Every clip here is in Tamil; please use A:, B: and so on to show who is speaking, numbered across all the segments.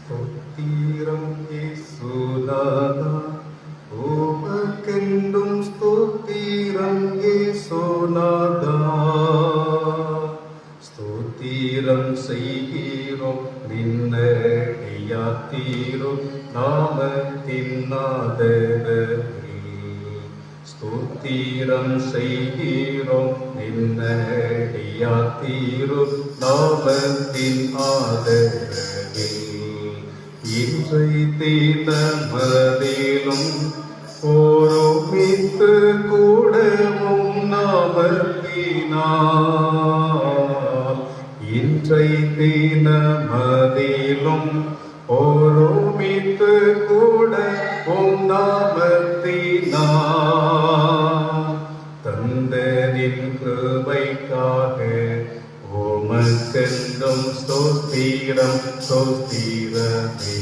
A: ஸ்தோத்திரம் இயேசுநாதா, உமக்கென்றும் ஸ்தோத்திரம் இயேசுநாதா. ஸ்தோத்திரம் செய்கிறோம் நின்னடியாத்தீரும் நாமத்தின் நாதரே. ஸ்தோத்திரம் செய்கிறோம் நின்னடியாத்தீரும் நாமத்தின் ஆதரவே. இன்றை தினமதிலும் ஒருமித்து கூடவும் நாமத்தினால். இன்றை தினமதிலும் ஒருமித்து கூடவும் நாமத்தினால். தந்தனின் கிருபைக்காக உமக்கென்றும் ஸ்தோத்திரம் ஸ்தோத்திரமே.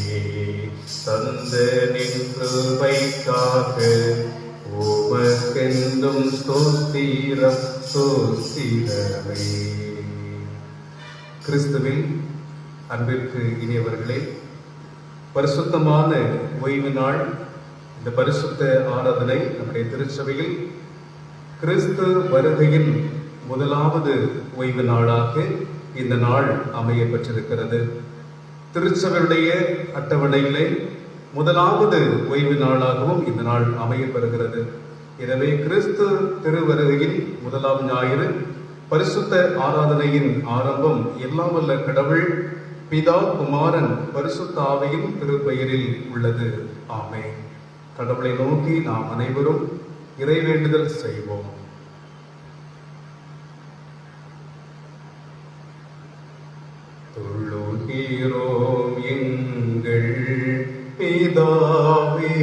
A: தந்தனின் கிருபைக்காக உமக்கென்றும் ஸ்தோத்திரம் ஸ்தோத்திரமே. கிறிஸ்துவில் அன்பிற்கு இனியவர்களே, பரிசுத்தமான ஓய்வு நாள், இந்த பரிசுத்த ஆராதனை நம்முடைய திருச்சபையில் கிறிஸ்து வருகையின் முதலாவது ஓய்வு நாளாக இந்த நாள் அமைய பெற்றிருக்கிறது. திருச்சபையுடைய அட்டவணையிலே முதலாவது ஓய்வு நாளாகவும் இந்த நாள் அமைய பெறுகிறது. எனவே கிறிஸ்து திருவருகையின் முதலாம் ஞாயிறு பரிசுத்த ஆராதனையின் ஆரம்பம் எல்லாம் வல்ல கடவுள் பிதா குமாரன் பரிசுத்த ஆவியின் திருப்பெயரில் உள்ளது. ஆமென். கடவுளை நோக்கி நாம் அனைவரும் இறைவேண்டுதல் செய்வோம். தொழுகிறோம் எங்கள் பிதாவே,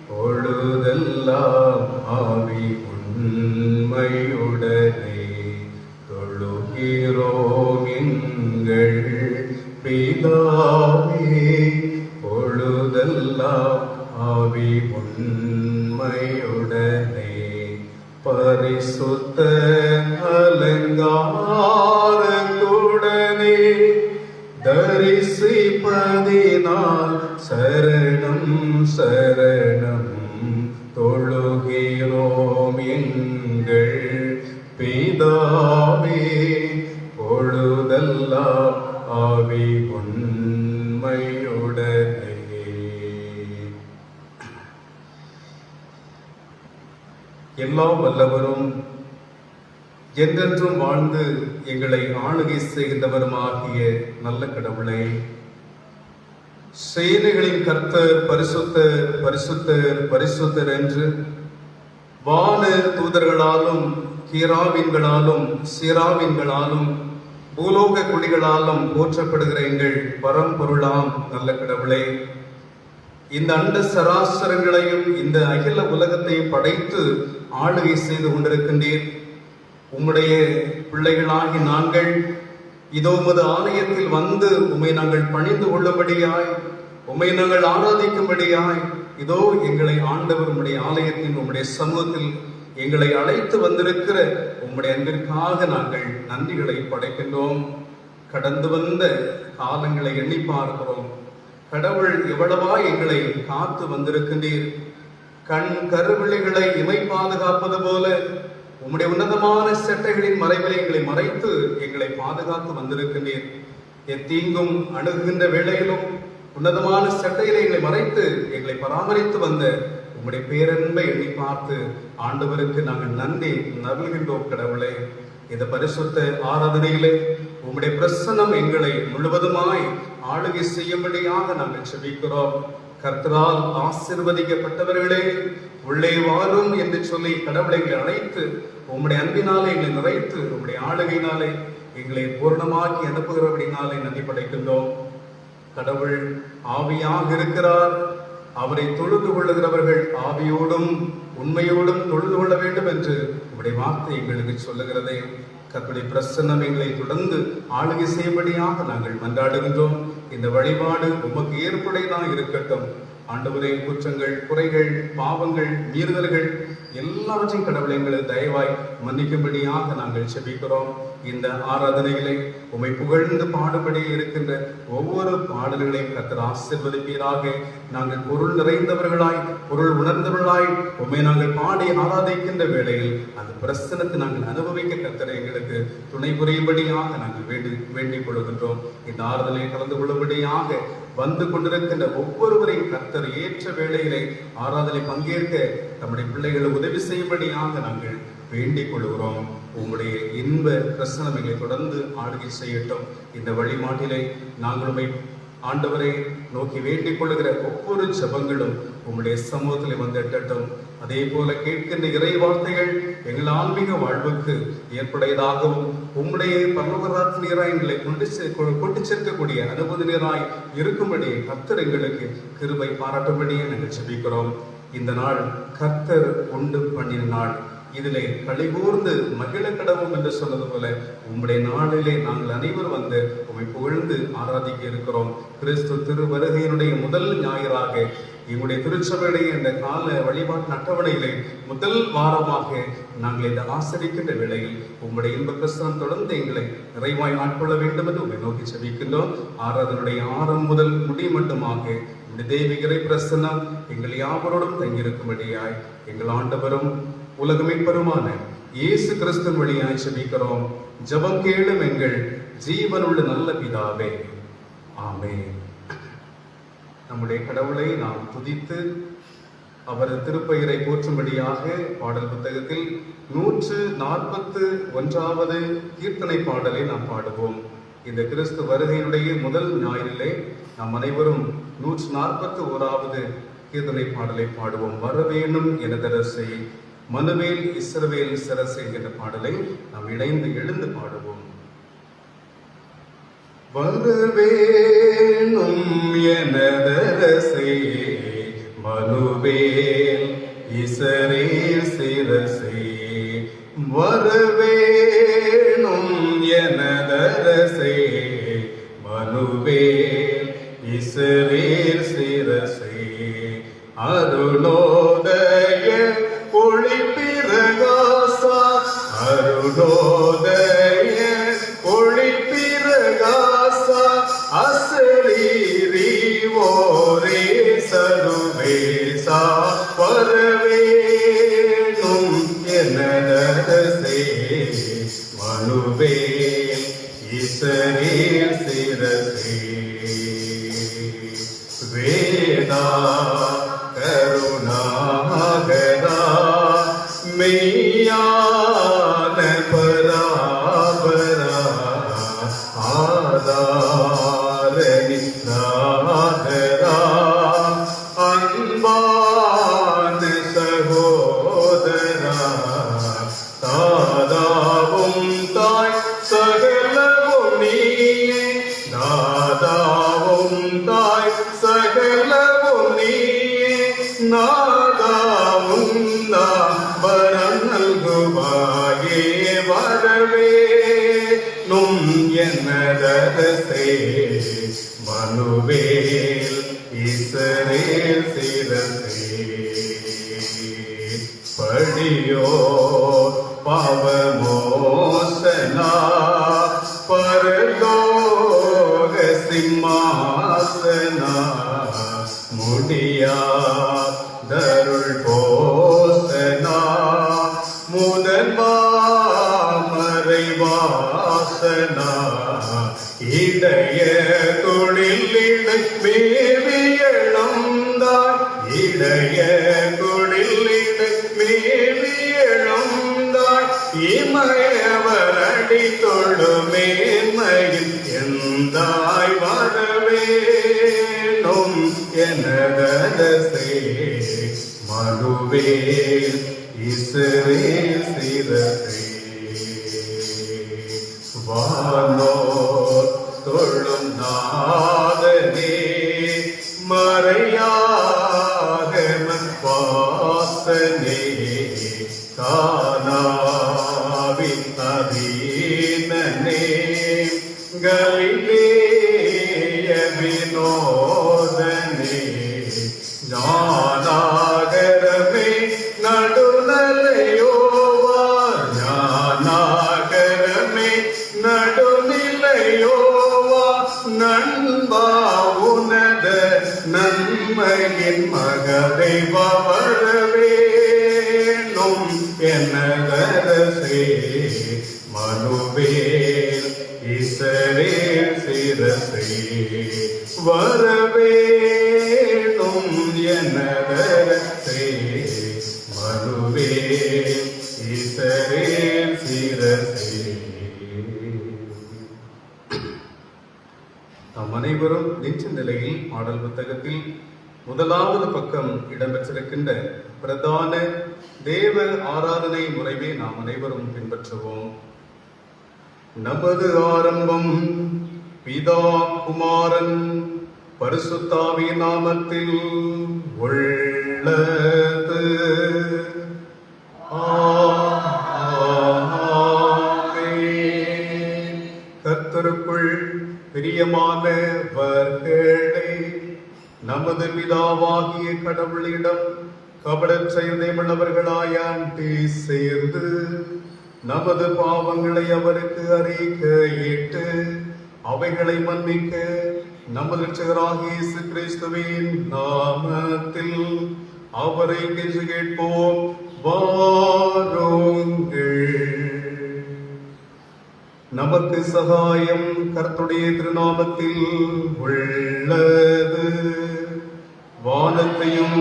A: பொழுதெல்லாம் ஆவி உண்மையுடனே. தொழுகிறோம் எங்கள் பிதாவே, பொழுதெல்லாம் ஆவி உண்மையுடனே. பரிசுத்த அலங்காரத்துடனே தரிசிப்பதினால் சரணம் சரணம். தொழுகிறோம் எங்கள் பிதாவே, பொழுதெல்லாம் ஆவி உண்மையுடனே. எல்லாம் வல்லவரும் என்றென்றும் வாழ்ந்து எங்களை ஆளுகை செய்கின்றவருமாகிய நல்ல கடவுளை, சேனைகளின் கர்த்தர் பரிசுத்தர் பரிசுத்தர் பரிசுத்தர் என்று வான தூதர்களாலும் கீராவின்களாலும் சீராவின்களாலும் பூலோக குடிகளாலும் போற்றப்படுகிற எங்கள் பரம்பொருளாம் நல்ல கடவுளை, இந்த அண்ட சராசரங்களையும் இந்த அகில உலகத்தையும் படைத்து ஆளுகை செய்து கொண்டிருக்கின்றீர். உம்முடைய பிள்ளைகளாகி நாங்கள் இதோ உமது ஆலயத்தில் வந்து உம்மை நாங்கள் பணிந்து கொள்ளும்படியாய், உம்மை நாங்கள் ஆராதிக்கும்படியாய் இதோ எங்களை ஆண்டவர் உம்முடைய ஆலயத்தின் உம்முடைய சமூகத்தில் எங்களை அழைத்து வந்திருக்கிற உம்முடைய அன்பிற்காக நாங்கள் நன்றிகளை படைக்கின்றோம். கடந்து வந்த காலங்களை எண்ணி பார்க்கிறோம். கடவுள் எவ்வளவா எங்களை காத்து வந்திருக்கின்றீர். கண் கருவிழிகளை இமை பாதுகாப்பது போல உம்முடைய உன்னதமான செட்டைகளின் மறைவிலை எங்களை மறைத்து எங்களை பாதுகாத்து வந்திருக்கின்றீர். எத்தீங்கும் அணுகுகின்ற வேளையிலும் உன்னதமான செட்டையில எங்களை மறைத்து எங்களை பராமரித்து வந்த உம்முடைய பேரன்பை எண்ணி பார்த்து ஆண்டவருக்கு நாங்கள் நன்றி நல்கின்றோம். கடவுளே, இந்த பரிசுத்த ஆராதனையிலே உம்முடைய பிரசன்னம் எங்களை முழுவதுமாய் ஆளுகை செய்யும்படியாக நாங்கள் செபிக்கிறோம். கர்த்தரால் ஆசீர்வதிக்கப்பட்டவர்களே உள்ளே வாரும் என்று சொல்லி கடவுளை எங்களை அழைத்து உம்முடைய அன்பினாலே எங்களை நிறைத்து உம்முடைய ஆளுகையினாலே எங்களை பூர்ணமாக்கி அனுப்புகிறபடினாலே நன்றி படைக்கின்றோம். கடவுள் ஆவியாக இருக்கிறார். அவரை தொழுது கொள்ளுகிறவர்கள் ஆவியோடும் உண்மையோடும் தொழுது கொள்ள வேண்டும் என்று உம்முடைய வார்த்தை எங்களுக்கு சொல்லுகிறதே. கர்த்தருடைய பிரசன்னம் எங்களை தொடர்ந்து ஆளுகை செய்யும்படியாக நாங்கள் மன்றாடுகின்றோம். இந்த வழிபாடு உமக்கு ஏற்புடையதாக இருக்கட்டும். ஆண்டவரே, குற்றங்கள், குறைகள், பாவங்கள், மீறுதல்கள் எல்லாவற்றையும் கடவுளை எங்களை தயவாய் மன்னிக்கும்படியாக நாங்கள் செபிக்கிறோம். இந்த ஆராதனைகளை உம்மை புகழ்ந்து பாடுபடி இருக்கின்ற ஒவ்வொரு பாடல்களையும் கர்த்தர் ஆசீர்வதிப்பீராக. நாங்கள் பொருள் நிறைந்தவர்களாய், பொருள் உணர்ந்தவர்களாய் உம்மை நாங்கள் பாடி ஆராதிக்கின்ற வேளையில் அந்த பிரசனத்தை நாங்கள் அனுபவிக்க கர்த்தர் எங்களுக்கு துணை புரியும்படியாக நாங்கள் வேண்டிக் கொள்கின்றோம். இந்த ஆராதனையை கலந்து கொள்ளும்படியாக வந்து கொண்டிருக்கின்ற ஒவ்வொருவரையும் கர்த்தர் ஏற்ற வேளையிலே ஆராதனை பங்கேற்க நம்முடைய பிள்ளைகளை உதவி செய்யும்படியாக நாங்கள் வேண்டிக் கொள்கிறோம். உங்களுடைய இன்ப பிரசனம் எங்களை தொடர்ந்து ஆளுகை செய்யட்டும். இந்த வழிமாட்டிலே நாங்களுமே ஆண்டவரை நோக்கி வேண்டிக் கொள்ளுகிற ஒவ்வொரு ஜபங்களும் உங்களுடைய சமூகத்தில் வந்து எட்டட்டும். அதே போல கேட்கின்ற இறை வார்த்தைகள் எங்கள் ஆன்மீக வாழ்வுக்கு ஏற்புடையதாகவும் உம்முடைய பரலோகராஜ்யராய் எங்களை கொண்டு சேர்க்கக்கூடிய அனுபவத்தினராய் இருக்கும்படி கர்த்தர் எங்களுக்கு கிருபை பாராட்டும்படியே நாங்கள் ஜெபிக்கிறோம். இந்த நாள் கர்த்தர் உண்டு பண்ணின நாள், இதிலே களிகூர்ந்து மகிழ கடவும் என்று சொன்னது போல உம்முடைய நாளிலே நாங்கள் அனைவரும் வந்து உம்மை புகழ்ந்து ஆராதிக்க இருக்கிறோம். கிறிஸ்து திரு வருகையினுடைய முதல் ஞாயிறாக எங்களுடைய திருச்சபையுடைய இந்த கால வழிபாட்டு அட்டவணையிலே முதல் வாரமாக நாங்கள் இதை ஆசரிக்கின்ற வேளையில் உம்முடைய இன்ப பிரசனம் தொடர்ந்து எங்களை நிறைவாய் ஆட்கொள்ள வேண்டும் என்று உம்மை நோக்கி செபிக்கின்றோம். ஆராதனுடைய ஆரம்பம் முதல் முடி மட்டுமாக தெய்வீக பிரசனம் எங்கள் யாவரோடும் தங்கியிருக்கும்படியாய் எங்கள் ஆண்டவரும் உலக மீட்பருமான இயேசு கிறிஸ்துவின் வழியாய் செபிக்கிறோம். ஜெபம் கேளும் எங்கள் ஜீவனுள்ள நல்ல பிதாவே, ஆமென். நம்முடைய கடவுளை நாம் துதித்து அவரது திருப்பெயரை போற்றும்படியாக பாடல் புத்தகத்தில் 141வது கீர்த்தனை பாடலை நாம் பாடுவோம். இந்த கிறிஸ்து வருகையினுடைய முதல் ஞாயிறிலே நாம் அனைவரும் 141வது கீர்த்தனை பாடலை பாடுவோம். வரவேணும் எனதரசே மனுவேல் இஸ்ரவேல் சரசே என்ற பாடலை நாம் இணைந்து எழுந்து பாடுவோம். வரவேணும் எனதரசே மனுவேல் இஸ்ரவேல் சிரசே, வரவேணும் எனதரசே மனுவேல் இஸ்ரவேல் சிரசே, அருளோதய ஒளி பிரகாசா, அருளோதய ஒளி பிரகாசா, அசரீரி ஓரே சருவேசா, வரவேணும் எனதரசே மனுவேல் இஸ்ரவேல் சிரசே, வேதா கருணாகரா மெய்யான பராபரா ஆதாரனிதாகரா அன்பான சகோதரா, தாதாவும் தாய் சகலவும் நீயே, தாதாவும் தாய் சகலவும் நீயே, நாதாவும் தான் வரம் நல்குவாயே, வரவேணும் எனதரசே மனுவேல் இஸ்ரவேல் சிரசே, படியோ பாவமோசனா பரலோக சிம்மாசனா, முடியா தருள் போசனா, முதன்மாமறை வாசனா, இடைய தொழிலிடை மேவியளந்தாய், இடைய தொழிலிடை மேவியளந்தாய், இமயவரடி தொழுமேன்மையில் எந்தாய், வரவேணும் எனதரசே மனுவேல் இஸ்ரவேல் சிரசே, வானோர் தொழும் நாதனே மறையாக வாசனே, கானாவின் அதீனனே கலிலேய வினோதனே, நடுநிலையோவா ஞானாகரமே நடுநிலையோவா நண்பா உனத நன்மையின் மகதேவா வரவேணும் எனதரசே மனுவேல் ஈசரேல் சிரசே வரவேணும் எனதரசே மனுவேல் ஈசரேல் சிரசே. நாம் அனைவரும் நின்ற நிலையில் பாடல் புத்தகத்தில் முதலாவது பக்கம் இடம்பெற்றிருக்கின்ற பிரதான தேவ ஆராதனை முறையை நாம் அனைவரும் பின்பற்றுவோம். நமது ஆரம்பம் பிதா குமாரன் பரிசுத்தாவி நாமத்தில் உள்ளது. கர்த்தருக்குள் பிரியமானவர்களே, நமது பிதாவாகிய கடவுளிடம் கபடற்ற இதயமுள்ளவர்களாய் அண்டி சேர்ந்து நமது பாவங்களை அவருக்கு அறிக்கையிட்டு அவைகளை மன்னிக்க நமது இரட்சகராகிய இயேசு கிறிஸ்துவின் நாமத்தில் அவரை கெஞ்சி கேட்போம். வாருங்கள். நமக்கு சகாயம் கர்த்தருடைய திருநாமத்தில் உள்ளது. வானத்தையும்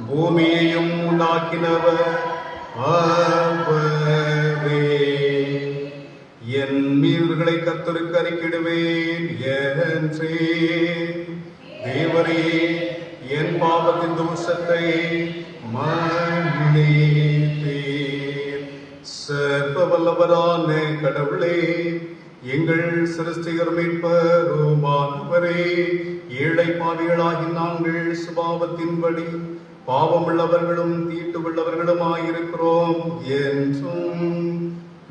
A: பூமியையும் உண்டாக்கினவர் அவரே. என் மீறுகளை கர்த்தருக்கு அறிக்கையிடுவேன் என்றே. தேவரே, என் பாவத்தின் தோஷத்தை மன்னித்தீர். சர்வ வல்லவரான கடவுளே, எங்கள் சிருஷ்டிகர் மீட்பருமானவரே, ஏழை பாவிகளாகி நாங்கள் சுபாவத்தின்படி பாவமுள்ளவர்களும் தீட்டுள்ளவர்களுமாயிருக்கிறோம் என்றும்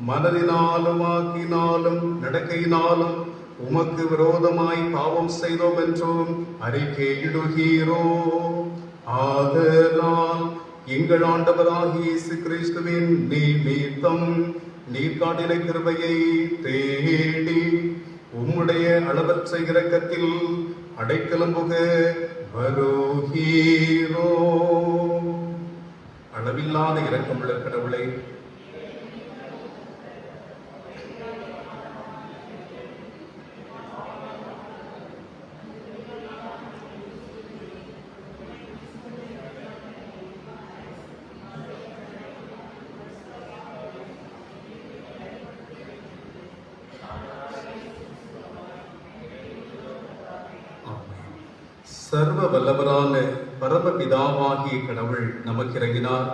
A: மனதினாலும் ஆக்கினாலும் நடக்கையினாலும் உமக்கு விரோதமாய் பாவம் செய்தோம் என்றும் அறிக்கையிடுகிறோம். ஆதலால் எங்கள் ஆண்டவராகிய இயேசு கிறிஸ்துவின் நிமித்தம் நீர் காட்டின கிருபையை தேடி உம்முடைய அளவற்ற இரக்கத்தில் அடைக்கலம் புக வருகிறோ. அளவில்லாத இரக்கமுள்ள கடவுளை, சர்வ வல்லவரான பரமபிதாவாகிய கடவுள் நமக்கு இறங்கினார்.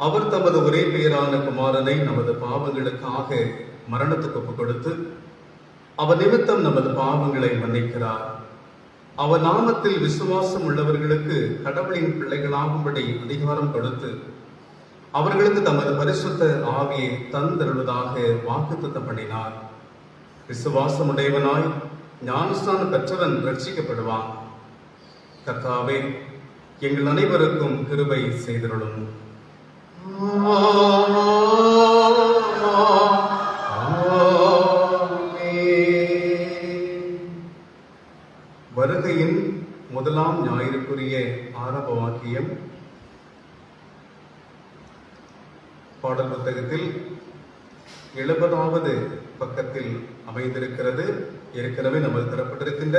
A: அவர் தமது ஒரே பெயரான குமாரனை நமது பாவங்களுக்காக மரணத்துக்கு ஒப்புக் கொடுத்து அவர் நிமித்தம் நமது பாவங்களை மன்னிக்கிறார். அவர் நாமத்தில் விசுவாசம் உள்ளவர்களுக்கு கடவுளின் பிள்ளைகளாகும்படி அதிகாரம் கொடுத்து அவர்களுக்கு தமது பரிசுத்த ஆவியை தந்தருவதாக வாக்குத்தத்தம் பண்ணினார். விசுவாசம் உடையவனாய் ஞானஸ்நானம் பெற்றவன் ரட்சிக்கப்படுவான். கர்த்தாவே, எங்கள் அனைவருக்கும் கிருபை செய்தருளும். வருகையின் முதலாம் ஞாயிறுக்குரிய ஆரம்ப வாக்கியம் பாடல் புத்தகத்தில் 70வது பக்கத்தில் அமைந்திருக்கிறது. ஏற்கனவே நமக்கு தரப்பட்டிருக்கின்ற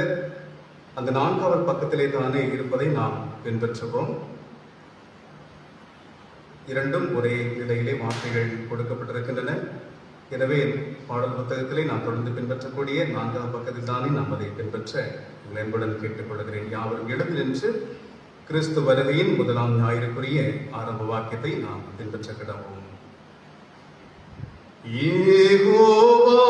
A: அந்த 4வது பக்கத்திலே தானே இருப்பதை நாம் பின்பற்றுவோம். இரண்டும் ஒரே நிலையிலே வார்த்தைகள் கொடுக்கப்பட்டிருக்கின்றன. எனவே பாடல் புத்தகத்திலே நாம் தொடர்ந்து பின்பற்றக்கூடிய 4வது பக்கத்தில் தானே நாம் அதை பின்பற்ற என்புடன் கேட்டுக்கொள்கிறேன். யாவரும் எழுந்து நின்று கிறிஸ்து வருகையின் முதலாம் ஞாயிறுக்குரிய ஆரம்ப வாக்கியத்தை நாம் பின்பற்ற கிடவோம். யெகோவா,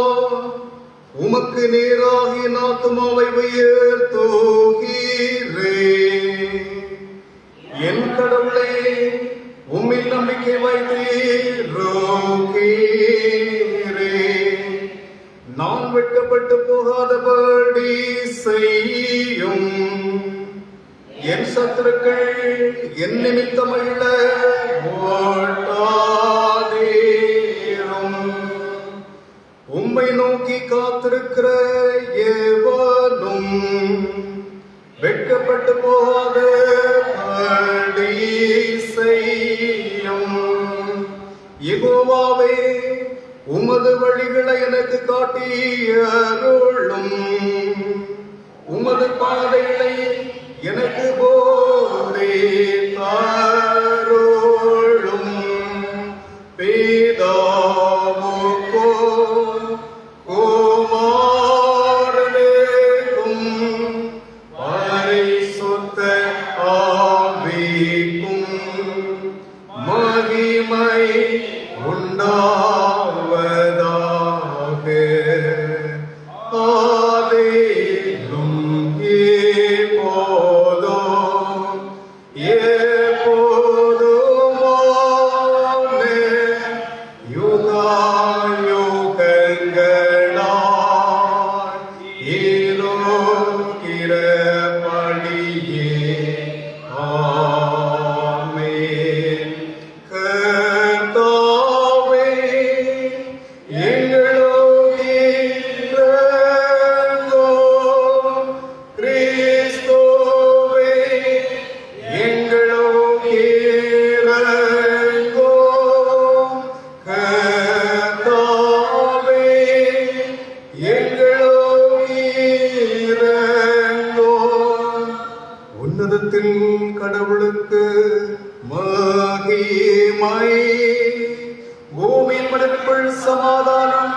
A: உமக்கு நேராக என் ஆத்துமாவை உயர்த்துகிறேன். என் கடவுளே, உம்மில் நம்பிக்கை வைத்தீரோகிறேன். நான் வெட்கப்பட்டு போகாதபடி செய்யும். என் சத்துருக்கள் என் நிமித்தமல்ல கொண்டிருக்கிற எவனும் வெட்கப்பட்டு போகாத படி செய்யும். யெகோவாவே, உமது வழிகளை எனக்கு காட்டி அருளும். உமது பாதைகளை எனக்கு போதித்தருளும். பிதாவுக்கோ குமாரனுக்கும் பரிசுத்த ஆவிக்கும் மகிமை உண்டாவதாக. ஆதியிலும் இப்போதும் எப்போதுமான யுகாயுகங்களாய் இருக்கிறபடியே. ஆமென். கர்த்தாவே, எங்களோடு இரங்கும். கிறிஸ்துவே, எங்களோடு இரங்கும். கர்த்தாவே, எங்களோடு இரங்கும். உன்னதத்தில் கடவுளுக்கு மகிமை, பூமியின் மனிதருக்குள் சமாதானம்,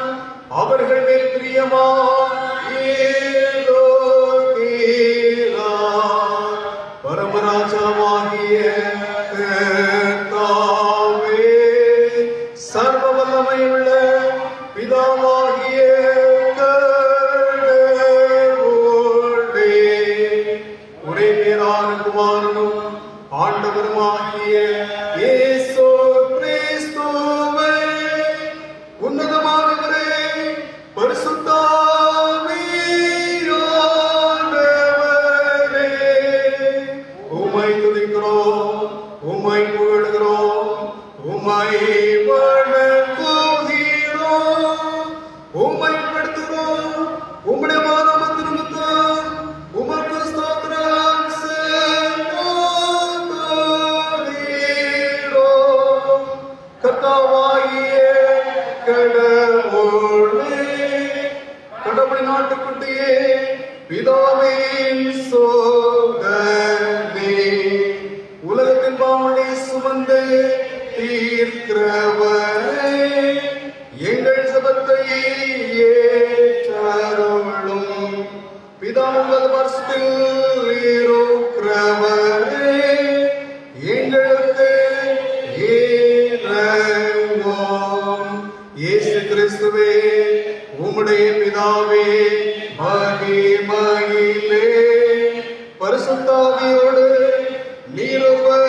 A: அவர்கள் மேல் பிரியமாயிருக்கிறார். பரமராஜாவாகிய கர்த்தாவே, சர்வ வல்லமையுள்ள பிதாவாகிய கடவுளே, ஒரே பேரான குமாரனும் ஆண்டவருமாகிய இயேசு கிறிஸ்துவே, உன்னதமானவரே, பரிசுத்த ஆவியானவரே, உம்மை துதிக்கிறோம், உம்மை புகழுகிறோம், உம்மை வணங்குகிறோம், உம்மை படுத்துகிறோம். உம்முடைய மாதமத்தின் நிமித்தம் உமக்கு ஸ்தோத்திரம் செலுத்துகிறோம். கர்த்தாவாகிய கடவுளே, கடவுளின் நாட்டுக்குட்டியே, பிதாவின் சோதனே, உலகத்தின் பாவங்களை சுமந்து தீர்க்கிறவரே, எங்கள் ஜெபத்தை ஏற்றருளும். பிதாவுங்கள் வருஷத்தில் இருக்கிறவரே, எங்களுக்கு இரங்கும். இயேசு கிறிஸ்துவே, உம்முடைய பிதாவே, மகிமையிலே பரிசுத்த ஆவியோடு நீரொருவர்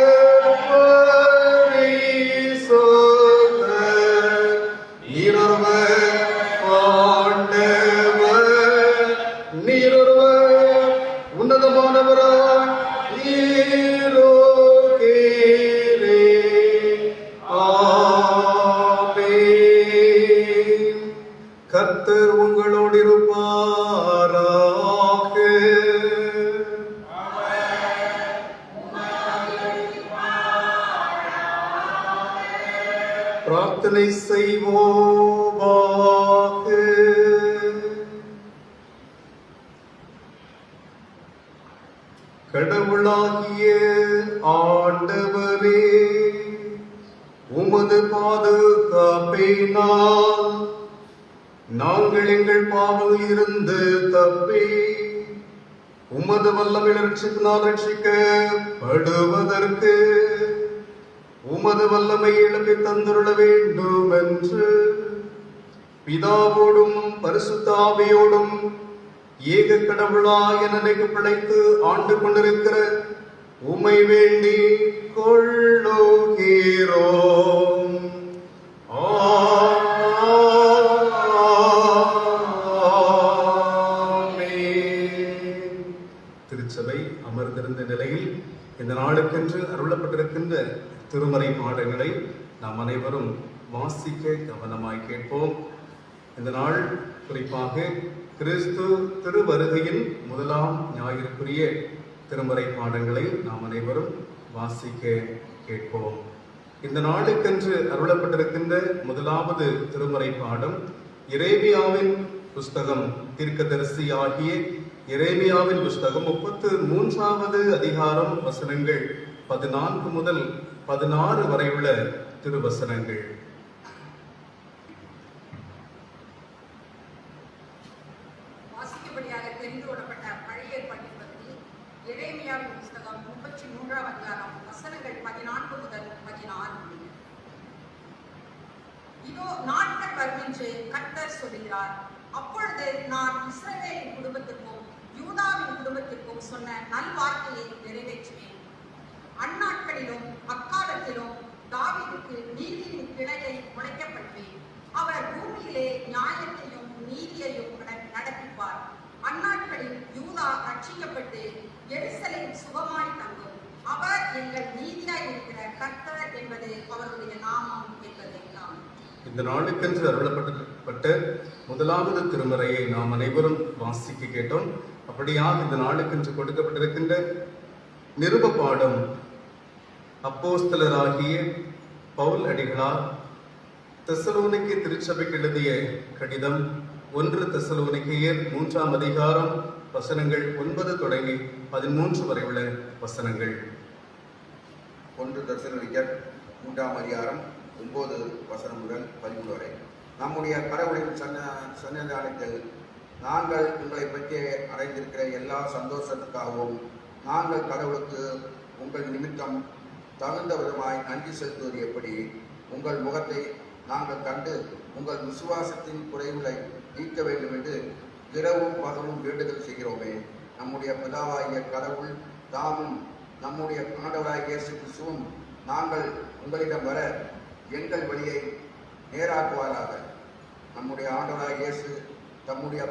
A: பரிசுத்தர், நீரொருவர் ஆண்டவர், நீரொருவர் உன்னதமானவராய் இருக்கிறீர். ஆமென். கர்த்தர் உங்களோடு இருப்பாராக. பிரார்த்தனை செய்வோமாக. கடவுளாகிய ஆண்டவரே, உமது பாதுகாப்பினால் நாங்கள் எங்கள் பாவங்களில் இருந்து தப்பி உமது வல்லமையில் ரட்சிக்கப்படுவதற்கு உமது வல்லமையை எழுப்பி தந்துருள வேண்டும் என்று பிதாவோடும் பரிசுத்த ஆவியோடும் ஏக கடவுளாய் எனக்கு பிழைத்து ஆண்டு கொண்டிருக்கிற உம்மை வேண்டி கொள்ளுகிறோம். ஆமென். திருச்சபை அமர்ந்திருந்த நிலையில் இந்த நாளுக்கென்று அருளப்பட்டிருக்கின்ற திருமறை பாடங்களை நாம் அனைவரும் வாசிக்க கவனமாய் கேட்போம். இந்த நாள் குறிப்பாக கிறிஸ்து திருவருகையின் முதலாம் ஞாயிற்குரிய திருமறை பாடங்களை நாம் அனைவரும் வாசிக்க கேட்போம். இந்த நாளுக்கென்று அருளப்பட்டிருக்கின்ற முதலாவது திருமறை பாடம் எரேமியாவின் புஸ்தகம், தீர்க்கதரிசி ஆகிய எரேமியாவின் புஸ்தகம் 33வது அதிகாரம், வசனங்கள் 14 முதல் 16 வரை உள்ள திருவசனங்கள்.
B: தெரிந்து கொள்ளப்பட்ட பழைய ஏற்பாட்டின் பகுதி எரேமியாவின் புஸ்தகம் 33ஆம் அதிகாரம், வசனங்கள் 14 முதல் 16. இதோ நாட்கள் வரும் என்று கர்த்தர் சொல்கிறார். அப்பொழுது நான் இஸ்ரவேலின் குடும்பத்திற்கும் யூதாவின் குடும்பத்திற்கும் சொன்ன நல்வார்த்தையை நிறைவேற்றுவேன். அந்நாட்களிலும் அக்காலத்திலும் தாவீதுக்கு நீதியின் கிளையை முளைக்கப்படுவேன். அவர் பூமியிலே நியாயத்தையும் நீதியையும் நடப்பிப்பார். அந்நாட்களில் யூதா ரட்சிக்கப்பட்டு எருசலேம் சுகமாய் தங்கும். அவர் எங்கள் நீதியாய் இருக்கிற கர்த்தர் என்பது அவருடைய நாமம் என்பதைத்தான்.
A: இந்த நாளுக்கென்று அருளப்பட்ட முதலாவது திருமறையை நாம் அனைவரும் வாசிக்க கேட்டோம். அப்படியாக இந்த நாளுக்கென்று கொடுக்கப்பட்டிருக்கின்ற நிருப பாடம் அப்போஸ்தலராகிய பவுல் அடிகளார் தெசலோனிக்கே திருச்சபைக்கு எழுதிய கடிதம் 1 தெசலோனிக்கேயர் 3ஆம் அதிகாரம், வசனங்கள் 9 தொடங்கி 13 வரை உள்ள வசனங்கள்.
C: 1 தெசலோனிக்கேயர் 3ஆம் அதிகாரம் 9 வசனம் முதல் 13 வரை. நம்முடைய கடவுளின் சன்னிதானத்தில் நாங்கள் உங்களை பற்றி அடைந்திருக்கிற எல்லா சந்தோஷத்துக்காகவும் நாங்கள் கடவுளுக்கு உங்கள் நிமித்தம் தகுந்த விதமாய் நன்றி செலுத்துவது எப்படி? உங்கள் முகத்தை நாங்கள் கண்டு உங்கள் விசுவாசத்தின் குறைவுகளை நீக்க வேண்டும் என்று இரவும் பகலும் வேண்டுதல் செய்கிறோமே. நம்முடைய பிதாவாகிய கடவுள் தாமும் நம்முடைய ஆண்டவராகிய இயேசு கிறிஸ்துவும் நாங்கள் உங்களிடம் வர எங்கள் வழியை நேராக்குவாராக. நம்முடைய ஆண்டவராகிய இயேசு தம்முடைய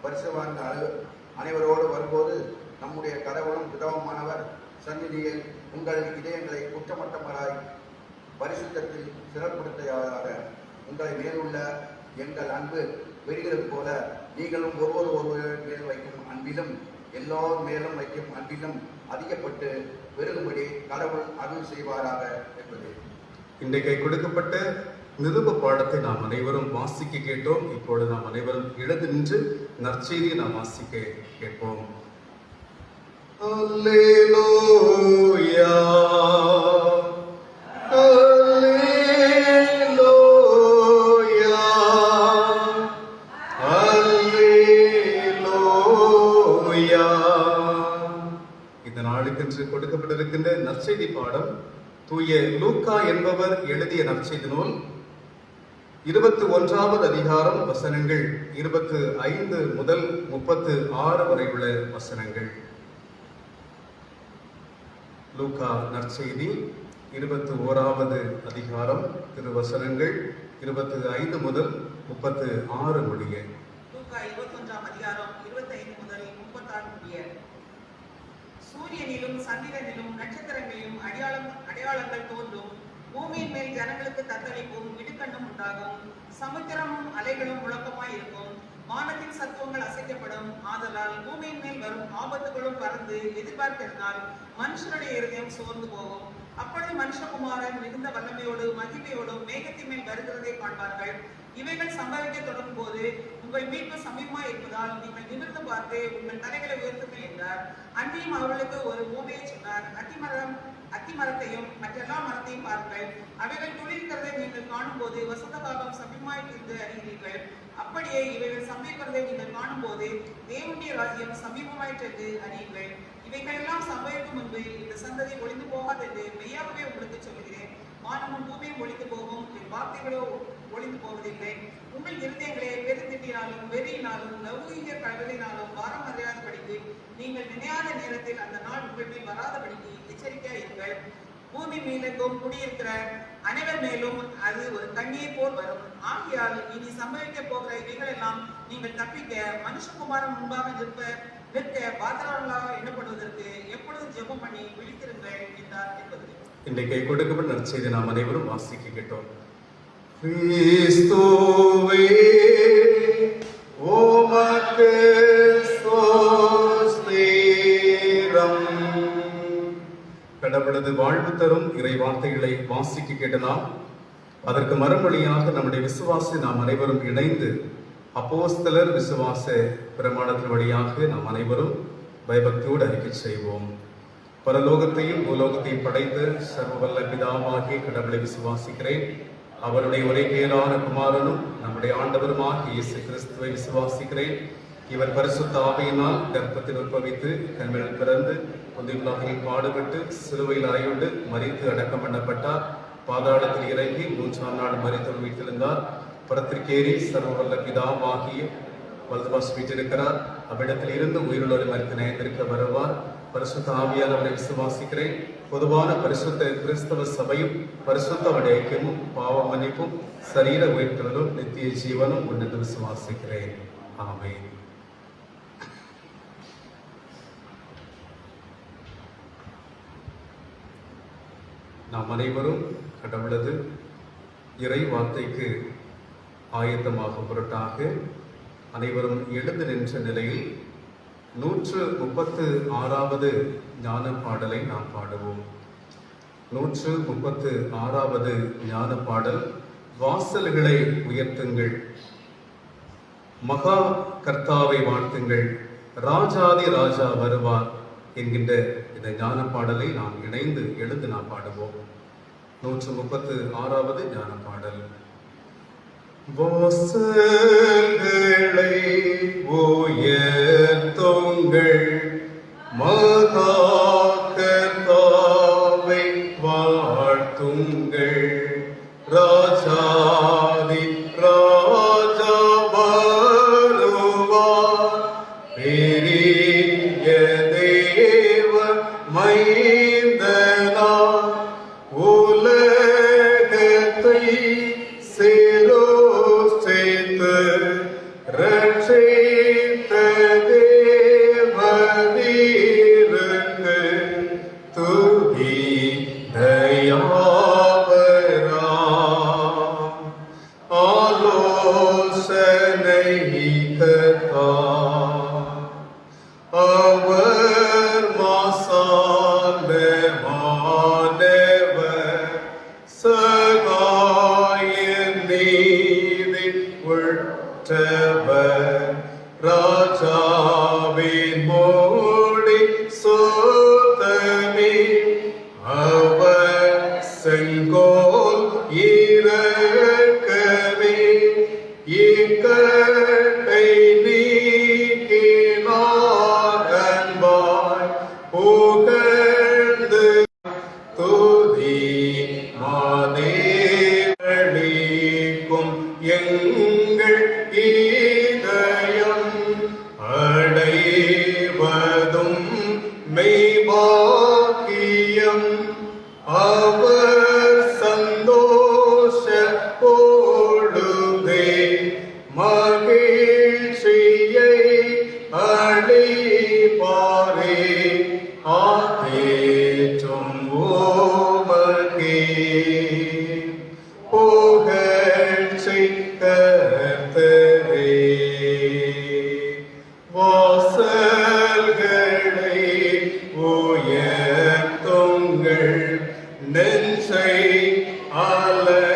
C: பரிசுத்தவான்கள் அனைவரோடு வரும்போது நம்முடைய கடவுளும் பிதாவுமானவர் சந்நிதியில் உங்கள் இதயங்களை குற்றமற்றவராய் பரிசுத்தத்தில் சிறப்படுத்தையாக உங்களை மேலுள்ள எங்கள் அன்பு வெறுகிறது போல நீங்களும் ஒருவர் மேல் வைக்கும் அன்பிலும் எல்லோர் மேலும் வைக்கும் அன்பிலும் அதிகப்பட்டு பெருகும்படி கடவுள் அருள் செய்வாராக என்பது.
A: இன்றைக்கு கொடுக்கப்பட்ட நிருப பாடத்தை நாம் அனைவரும் வாசிக்க கேட்டோம். இப்பொழுது நாம் அனைவரும் எழுந்து நின்று நற்செய்தியை நாம் வாசிக்க கேட்போம். அல்லேலூயா, அல்லேலூயா, அல்லேலூயா. இந்த நாளுக்கென்று கொடுக்கப்பட்டிருக்கின்ற நற்செய்தி பாடம் தூய லூக்கா என்பவர் எழுதிய நற்செய்தி நூல் 21வது அதிகாரம், வசனங்கள் 25 முதல் 36 வரை உள்ள வசனங்கள். லூக்கா நற்செய்தி 21வது அதிகாரம், திருவசனங்கள் 25 முதல் 36 முடிய.
D: லூக்கா 21ஆம் அதிகாரம் 25 முதல் 36 முடிய. சூரியனிலும் சந்திரனிலும் நட்சத்திரங்களிலும் அடையாளங்கள் தோன்றும். பூமியின் மேல் ஜனங்களுக்கு தத்தளிப்பும் இடுக்கண்ணும் உண்டாகும். சமுத்திரமும் அலைகளும் முழக்கமாய் இருக்கும். வானத்தின் சத்துவங்கள் அசைக்கப்படும். ஆதலால் பூமியின் மேல் வரும் ஆபத்துகளும் பறந்து எதிர்பார்க்கிறதுனால் மனுஷனுடைய இருதயம் சோர்ந்து போகும். அப்பொழுது மனுஷகுமாரன் மிகுந்த வல்லமையோடு மகிமையோடும் மேகத்தின் மேல் வருகிறதை காண்பார்கள். இவைகள் சம்பவிக்க தொடங்கும் போது உங்கள் மீட்பு சமீபமாய் இருப்பதால் நீங்கள் நிமிர்ந்து பார்த்து உங்கள் தலைகளை உயர்த்துங்கள் என்றார். அன்றியும் அவர்களுக்கு ஒரு ஊமையை சொன்னார். அத்திமரத்தையும் மற்றெல்லா மரத்தையும் பாருங்கள். அவைகள் துளிர்கிறதை நீங்கள் காணும் போது வசந்த காலம் சமீபமாய் இருந்து அறிகிறீர்கள். அப்படியே இவைகள் சம்பவிக்கிறதை நீங்கள் காணும் போது தேவனுடைய ராஜ்யம் சமீபமாயிற்று அறியுங்கள். இவைகள் எல்லாம் சம்பவிக்கும் முன்பு இந்த சந்ததி ஒளிந்து போகாது என்று மெய்யாகவே உங்களுக்கு சொல்கிறேன். வானமும் பூமியும் ஒளிந்து போகும், என் வார்த்தைகளோ ஒளிந்து போவதில்லை. உங்கள் இருதயங்களே பெருந்திட்டினாலும் வெறியினாலும் லௌகீக கல்வியினாலும் வாரம் அறியாதபடிக்கு நீங்கள் நினையாத நேரத்தில் அந்த நாள் உங்கள் மேல் வராதபடிக்கு எச்சரிக்கையா இருங்கள். பூமி மேலெங்கும் குடியிருக்கிற அனைவர் மேலும் அது ஒரு கண்ணீர் போல் வரும். ஆகையால் இனி சம்பவிக்க போகிற இவைகள் எல்லாம் நீங்கள் தப்பிக்க மனுஷகுமாரன் முன்பாக நிற்க பாத்திரங்களாக எண்ணப்படுவதற்கு எப்பொழுதும் ஜெபம் பண்ணி விழித்திருங்கள் என்றார் என்பது.
A: இன்றைக்கு கொடுக்கப்பட்ட நற்செய்தி நாம் அனைவரும் வாசிக்க கேட்டோம். கிறிஸ்துவே ஓ கடவுளது வாழ்வு தரும் இறை வார்த்தைகளை வாசிக்க கேட்டலாம். அதற்கு மறுமொழியாக நம்முடைய விசுவாசி நாம் அனைவரும் இணைந்து அப்போஸ்தலர் விசுவாச பிரமாணத்தின் வழியாக நாம் அனைவரும் பயபக்தியோடு அறிக்கை செய்வோம். பரலோகத்தையும் பூலோகத்தையும் படைத்த சர்வவல்ல பிதாவாகிய கடவுளை விசுவாசிக்கிறேன். அவருடைய ஒரே பேரான குமாரனும் நம்முடைய ஆண்டவருமாகிய இயேசு கிறிஸ்துவை விசுவாசிக்கிறேன். இவர் பரிசுத்த ஆவியினால் கர்ப்பத்தில் உற்பவித்து கண்மையில் பிறந்து பொந்தியுலாகில் பாடுபட்டு சிலுவையில் அறையுண்டு மரித்து அடக்கம் பண்ணப்பட்டார். பாதாளத்தில் இறங்கி 3ஆம் நாள் மரித்தவர் வீட்டிலிருந்தார். புறத்திற்கேறி சர்வவல்ல பிதாவாகிய வலதுபார்ச வீற்றிருக்கிறார். அவ்விடத்தில் இருந்து உயிருள்ளோரை மரித்து நயந்திருக்க வருவார். பரிசுத்த ஆவியானவரை விசுவாசிக்கிறேன். பொதுவான பரிசுத்த கிறிஸ்தவ சபையும் பரிசுத்த அவருடைய ஐக்கியமும் பாவ மன்னிப்பும் சரீர உயிர்த்தலும் நித்திய ஜீவனும் உண்டு விசுவாசிக்கிறேன். ஆமென். நாம் அனைவரும் கடவுளது இறை வார்த்தைக்கு ஆயத்தமாகும் பொருட்டாக அனைவரும் எழுந்து நின்ற நிலையில் 136வது ஞான பாடலை நாம் பாடுவோம். 136வது ஞான பாடல். வாசல்களை உயர்த்துங்கள், மகா கர்த்தாவை வாழ்த்துங்கள், ராஜாதி ராஜா வருவார் என்கின்ற இந்த ஞான பாடலை நாம் இணைந்து எழுந்து நாம் பாடுவோம். 136வது ஞான பாடல். வாசல்களை உயர்த்துங்கள், மகா கர்த்தாவை வாழ்த்துங்கள், ராஜாதி ராஜா வருவார், பெரிய தேவ மைந்தனா, உலகத்தை சேலோசித்து ரட்சித்த தேவரீருக்கு துதி தயாவரா, ஆலோசனை கர்த்தா, அவர் மாசாந்தமானவர், சகாய நீதி உற்றவர், ராஜாவின் மோடி சோதமே, அவர் செங்கோல் இரக்கமே, இக்கட்டை நீக்கினார் அன்பாய், புகழ்ந்து துதி மாதேவளிக்கும் எங்கள் இதயம் அடைவதும் மெய்வாக்கியம், அவர் சந்தோஷ பொழுதே மகிழ்ச்சியை அளிப்பாரே, ஆதேற்றும் ஓமகே புகழ்ச்சி கர்த்தரே. வாசல்களை உயர்த்துங்கள், நெஞ்சை அலங்கரியுங்கள்,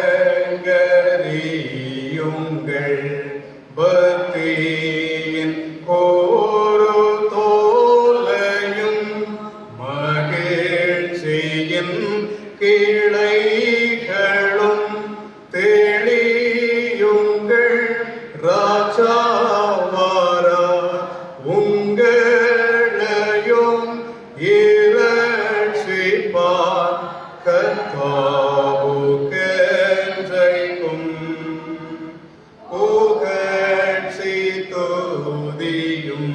A: பக்தியின் கோரு தோலையும் மகிழ்ச்சியின் கிளைகளும் தெளியுங்கள், ராஜாவாரா உங்களையும் இரட்சிப்பார், கர்த்தாவுக்கென்றைக்கும் புகழ்ச்சி துதியும்.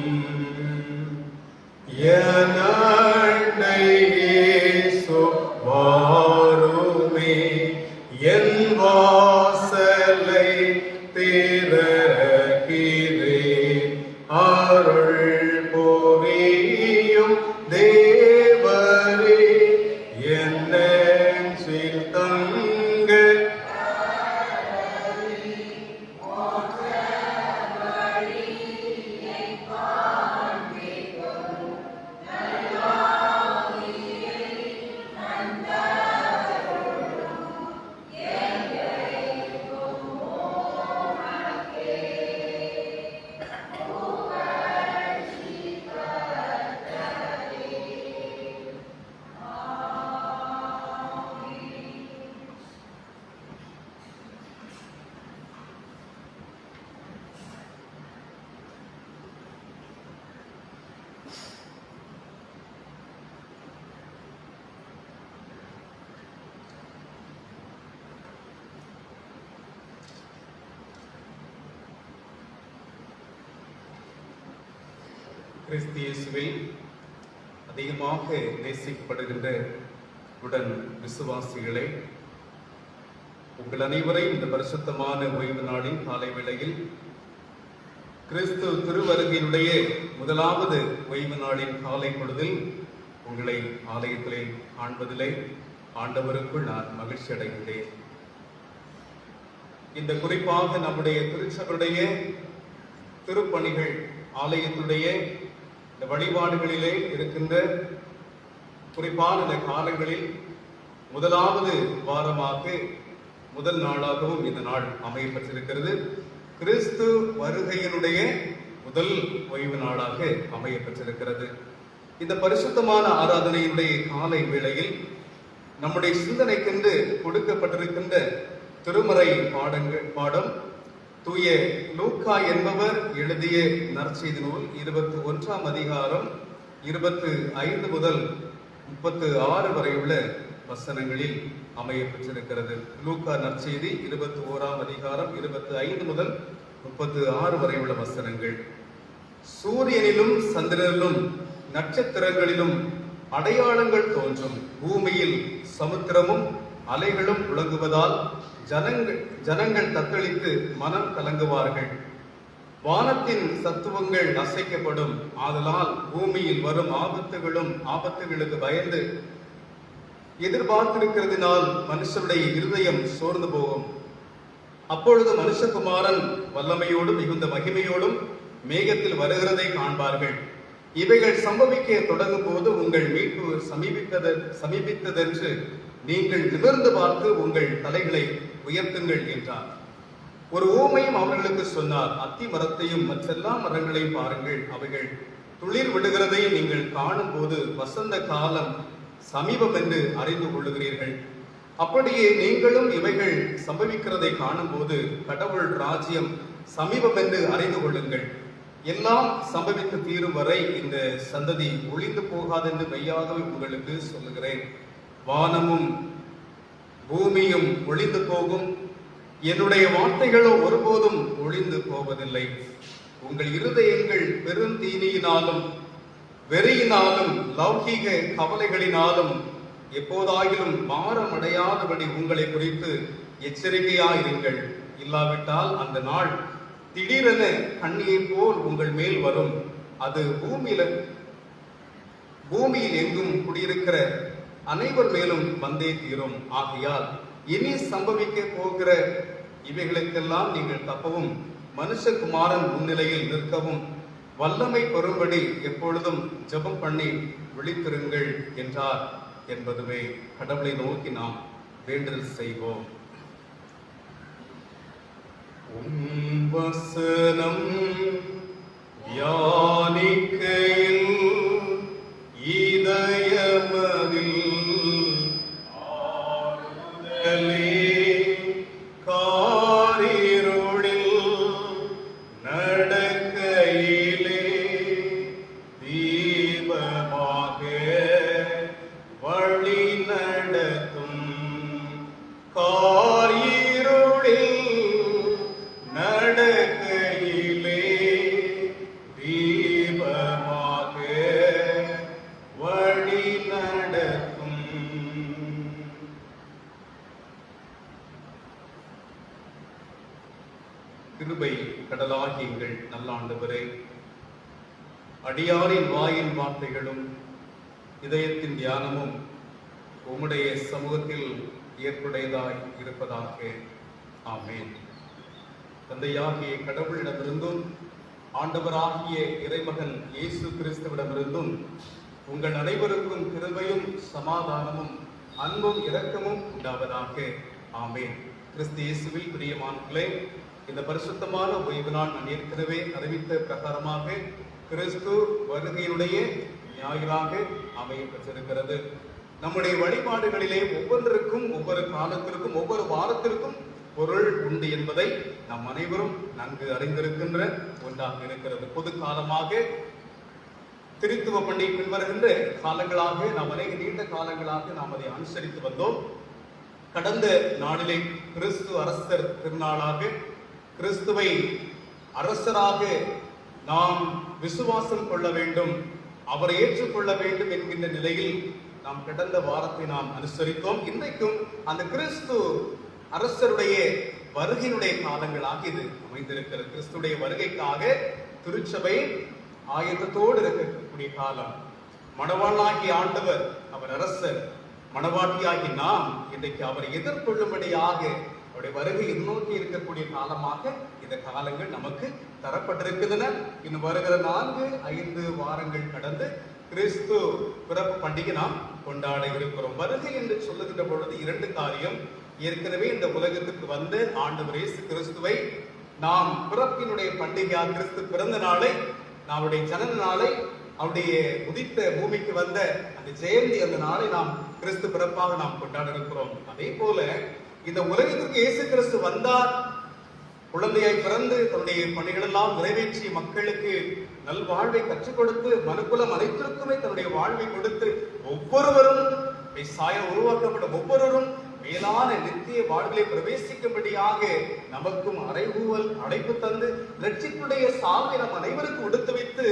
A: என் அண்டை இயேசு வாருமே, என் வாசலை திறக்கிறேன், அருள் புரியும் தேவரே, என் நெஞ்சில் கிறிஸ்து இயேசுவில் அதிகமாக நேசிக்கப்படுகின்ற உடன் விசுவாசிகளே, உங்கள் அனைவரையும் இந்த பரிசுத்தமான ஓய்வு நாளின் காலை வேளையில் கிறிஸ்து திருவருகையினுடைய முதலாவது ஓய்வு நாளின் காலை பொழுதில் உங்களை ஆலயத்திலே காண்பதிலே ஆண்டவருக்குள் நான் மகிழ்ச்சி அடைகிறேன். இந்த குறிப்பாக நம்முடைய திருச்சபையுடைய திருப்பணிகள், ஆலயத்துடைய இந்த வழிபாடுகளிலே இருக்கின்ற குறிப்பான இந்த காலங்களில் முதலாவது வாரமாக முதல் நாளாகவும் இந்த நாள் அமையப்பட்டிருக்கிறது. கிறிஸ்து வருகையினுடைய முதல் ஓய்வு நாளாக அமையப்பட்டிருக்கிறது. இந்த பரிசுத்தமான ஆராதனையினுடைய காலை வேளையில் நம்முடைய சிந்தனைக்கென்று கொடுக்கப்பட்டிருக்கின்ற திருமறை பாடம் தூய லூக்கா என்பவர் எழுதிய நற்செய்தி நூல் 21ஆம் அதிகாரம் 25 முதல் 36 வரை உள்ள வசனங்களில் அமையப்பட்டிருக்கிறது. லூக்கா நற்செய்தி 21ஆம் அதிகாரம் 25 முதல் 36 வரை உள்ள வசனங்கள். சூரியனிலும் சந்திரனிலும் நட்சத்திரங்களிலும் அடையாளங்கள் தோன்றும், பூமியில் சமுத்திரமும் அலைகளும் முழங்குவதால் ஜனங்கள் தத்தளித்து மனம் கலங்குவார்கள். வானத்தின் சத்துவங்கள் அசைக்கப்படும், ஆதலால் பூமியில் வரும் ஆபத்துகளுக்கு பயந்து எதிர்பார்த்திருக்கிறதுனால் மனுஷருடைய இருதயம் சோர்ந்து போகும். அப்பொழுது மனுஷகுமாரன் வல்லமையோடும் மிகுந்த மகிமையோடும் மேகத்தில் வருகிறதை காண்பார்கள். இவைகள் சம்பவிக்க தொடங்கும் போது உங்கள் மீட்பு சமீபித்ததென்று நீங்கள் நிமிர்ந்து பார்த்து உங்கள் தலைகளை உயர்த்துங்கள் என்றார். ஒரு ஊமையும் அவர்களுக்கு சொன்னார். அத்தி மரத்தையும் மற்றெல்லா மரங்களையும் பாருங்கள், அவைகள் துளிர் விடுகிறதை நீங்கள் காணும் போது வசந்த காலம் சமீபம் என்று அறிந்து கொள்ளுகிறீர்கள். அப்படியே நீங்களும் இவைகள் சம்பவிக்கிறதை காணும் போது கடவுள் ராஜ்யம் சமீபம் என்று அறிந்து கொள்ளுங்கள். எல்லாம் சம்பவித்து தீரும் வரை இந்த சந்ததி ஒளிந்து போகாதென்று மெய்யாகவே உங்களுக்கு சொல்லுகிறேன். வானமும் பூமியும் ஒளிந்து போகும், என்னுடைய வார்த்தைகளோ ஒருபோதும் ஒளிந்து போவதில்லை. உங்கள் இருதயங்கள் பெருந்தீனியினாலும் வெறியினாலும் லௌகீக கவலைகளினாலும் எப்போதாகிலும் மாறமடையாதபடி உங்களை குறித்து எச்சரிக்கையாயிருங்கள். இல்லாவிட்டால் அந்த நாள் திடீரென கண்ணியை போல் உங்கள் மேல் வரும். அது பூமியில் எங்கும் குடியிருக்கிற அனைவர் மேலும் வந்தே தீரும். ஆகையால் இனி சம்பவிக்க போகிற இவைகளுக்கெல்லாம் நீங்கள் தப்பவும் மனுஷகுமாரன் முன்னிலையில் நிற்கவும் வல்லமை பெறும்படி எப்பொழுதும் ஜெபம் பண்ணி விழித்திருங்கள் என்றார் என்பதுவே. கடவுளை நோக்கி நாம் வேண்டுதல் செய்வோம். வசனம் யானிக்கையில் இதயமதில் ஆறுதலே காரிருளில் நடக்கையிலே தீபமாக வழி நடத்தும். நடக்கையிலே தீபமாக வழி நடக்கும். கிருபை கடலாகி எங்கள் நல்ல ஆண்டவரே, அடியாரின் வாயின் வார்த்தைகளும் இதயத்தின் தியானமும் உம்முடைய சமூகத்தில் ஏற்புடையதாய் இருப்பதாக. ஆமென். தந்தையாகிய கடவுளிடமிருந்தும் ஆண்டவராகிய இறைமகன் இயேசு கிறிஸ்துவிடமிருந்தும் உங்கள் அனைவருக்கும் கிருபையும் சமாதானமும் அன்பும் இரக்கமும் உண்டாவதாக. ஆமென். கிறிஸ்து இயேசுவில் பிரியமானவர்களே, இந்த பரிசுத்தமான ஓய்வு நாள் நான் ஏற்கனவே அறிவித்த பிரகாரமாக கிறிஸ்து வருகையினுடைய ஞாயிறாக அமையப்பட்டிருக்கிறது. நம்முடைய வழிபாடுகளிலே ஒவ்வொன்றிற்கும் ஒவ்வொரு காலத்திற்கும் ஒவ்வொரு வாரத்திற்கும் பொருள் உண்டு என்பதை நம் அனைவரும் நன்கு அறிந்திருக்கின்ற ஒன்றாக இருக்கிறது. பொது காலமாக திருத்துவ பண்டிகை பின்வருகின்ற காலங்களாக நாம் அநேக நீண்ட காலங்களாக நாம் அதை அனுசரித்து வந்தோம். கடந்த நாளிலே கிறிஸ்து அரசர் திருநாளாக கிறிஸ்துவை அரசராக நாம் விசுவாசம் கொள்ள வேண்டும், அவரை ஏற்றுக்கொள்ள வேண்டும் என்கின்ற நிலையில் நாம் கடந்த வாரத்தை நாம் அனுசரித்தோம். இன்றைக்கும் அந்த கிறிஸ்து அரசருடைய வருகையினுடைய காலங்களாக இது அமைந்திருக்கிறது. கிறிஸ்துடைய வருகைக்காக திருச்சபை ஆயத்தத்தோடு இருக்கக்கூடிய காலம். மணவாளனாகிய ஆண்டவர், அவர் அரசர், மணவாட்டியாகி நாம் இன்றைக்கு அவரை எதிர்கொள்ளும்படியாக அவருடைய வருகை எதிர்நோக்கி இருக்கக்கூடிய காலமாக இந்த காலங்கள் நமக்கு தரப்பட்டிருக்கின்றன. இன்னும் வருகிற 4-5 வாரங்கள் கடந்து கிறிஸ்து பிறப்பு பண்டிகை நாம் கொண்டாட இருக்கிறோம். வருகை என்று சொல்லுகின்ற பொழுது 2 காரியம். ஏற்கனவே இந்த உலகத்துக்கு வந்து ஆண்டவர் இயேசு கிறிஸ்துவை நாம் பிறப்பினுடைய பண்டிகையாக, கிறிஸ்து பிறந்த நாளை, நம்முடைய ஜனன நாளை, அவருடைய உதித்த பூமிக்கு வந்த அந்த ஜெயந்தி, அந்த நாளை நாம் கிறிஸ்து பிறப்பாக நாம் கொண்டாட இருக்கிறோம். அதே போல இந்த உலகத்திற்கு இயேசு கிறிஸ்து வந்தார், குழந்தையாய் பிறந்து தன்னுடைய பணிகளெல்லாம் நிறைவேற்றி மக்களுக்கு நல்வாழ்வை கற்றுக் கொடுத்து மனுக்குலம் அனைத்திற்குமே தன்னுடைய வாழ்வை கொடுத்து ஒவ்வொருவரும் உருவாக்கப்பட்ட ஒவ்வொருவரும் மேலான நித்திய வாழ்விலே பிரவேசிக்கும்படியாக நமக்கும் அறைகூவல் அழைப்பு தந்து ரட்சிப்புடைய சாவை நம் அனைவருக்கும் உடுத்து வைத்து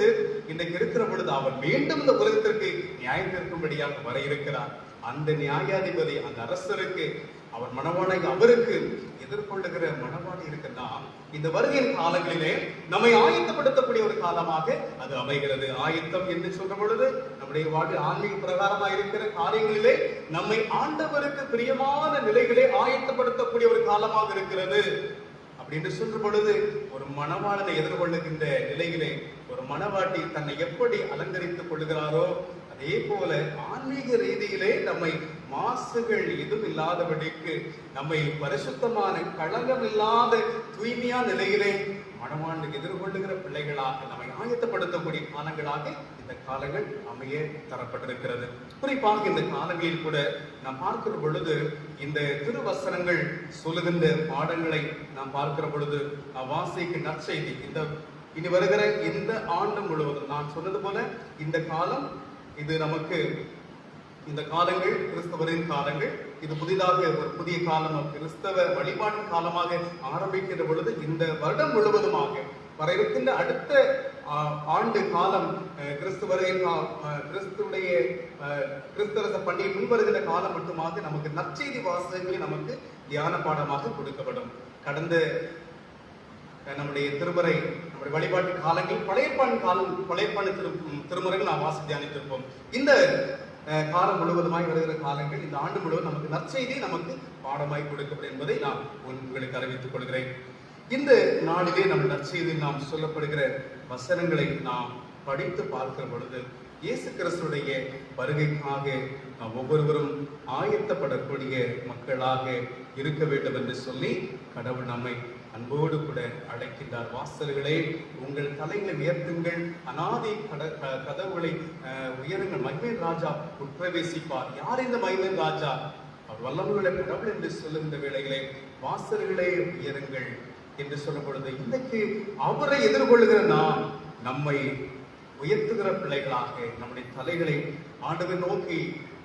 A: இன்றைக்கு இருக்கிற பொழுது அவர் மீண்டும் இந்த உலகத்திற்கு நியாயம் தீர்க்கும்படியாக வர இருக்கிறார். அந்த நியாயாதிபதி, அந்த அரசருக்கு, அவர் மணவாளை அவருக்கு எதிர்கொள்ளுகிற மணவாளி இருக்குன்னா இந்த வருகையின் காலங்களிலே நம்மை ஆயத்தப்படுத்தக்கூடிய ஒரு காலமாக அது அமைகிறது. ஆயத்தம் என்று சொல்ற பொழுது நம்முடைய வாழ்வில் ஆன்மீக பிரகாரமாக இருக்கிற காரியங்களிலே நம்மை ஆண்டவருக்கு பிரியமான நிலைகளே ஆயத்தப்படுத்தக்கூடிய ஒரு காலமாக இருக்கிறது. அப்படின்னு சொல்ற பொழுது ஒரு மணவாளனை எதிர்கொள்ளுகின்ற நிலையிலே ஒரு மணவாட்டி தன்னை எப்படி அலங்கரித்துக் கொள்கிறாரோ அதே போல ஆன்மீக ரீதியிலே நம்மை மாசுகள் எதுவும் இல்லாதபடிக்கு நம்மை பரிசுத்தமான களங்கம் இல்லாத தூய்மையான நிலையிலே மணவாளனுக்கு எதிர்கொள்ளுகிற பிள்ளைகளாக நம்மை ஆயத்தப்படுத்தக்கூடிய காலங்களாக இந்த காலங்கள் அமைய தரப்பட்டிருக்கிறது. குறிப்பாக இந்த காலங்களில் கூட நாம் பார்க்கிற பொழுது இந்த திருவசனங்கள் சொல்லுகின்ற பாடங்களை நாம் பார்க்கிற பொழுது வாசிக்க நற்செய்தி, இந்த இனி வருகிற இந்த ஆண்டு முழுவதும் நான் சொன்னது போல இந்த காலம், இது நமக்கு இந்த காலங்கள் கிறிஸ்தவரின் காலங்கள். இது புதிதாக ஒரு புதிய காலம், கிறிஸ்தவ வழிபாட்டு காலமாக ஆரம்பிக்கின்ற பொழுது இந்த வருடம் முழுவதுமாக வர இருக்கின்ற அடுத்த ஆண்டு காலம் கிறிஸ்துடைய கிறிஸ்தவ பண்டிகை முன்வருகின்ற காலம் மட்டுமாக நமக்கு நற்செய்தி வாசகங்களை நமக்கு தியான பாடமாக கொடுக்கப்படும். கடந்த நம்முடைய திருமறை, நம்முடைய வழிபாட்டு காலங்கள் பழையப்பாடு திருமுறைகள் நாம் வாசி தியானித்திருப்போம். இந்த காலம் முழுவதுமாய் வருகிற காலங்கள், இந்த ஆண்டு முழுவதும் நமக்கு நற்செய்தி நமக்கு பாடமாய் கொடுக்கப்படும் என்பதை நான் உங்களுக்கு அறிவித்துக் கொள்கிறேன். இந்த நாளிலே நம் நற்செய்தியில் நாம் சொல்லப்படுகிற வசனங்களை நாம் படித்து பார்க்கிற பொழுது இயேசு கிறிஸ்துடைய வருகைக்காக நாம் ஒவ்வொருவரும் ஆயத்தப்படக்கூடிய மக்களாக இருக்க வேண்டும் என்று சொல்லி கடவுள் நம்மை அன்போடு கூட அழைக்கின்றார். வாசல்களே உங்கள் தலைகளை உயர்த்துங்கள், அநாதி கதவுகளை உயருங்கள், மகிமையின் ராஜா உட்பிரவேசிப்பார். யார் இந்த மகிமையின் ராஜா? அவர் வல்லமையுள்ள கடவுள் என்று சொல்லுகின்ற வேளைகளை வாசல்களே உயருங்கள் என்று சொல்லும் பொழுது இன்னைக்கு அவரை எதிர்கொள்ளுகிற நாம் நம்மை உயர்த்துகிற பிள்ளைகளாக, நம்முடைய தலைகளை ஆண்டவரை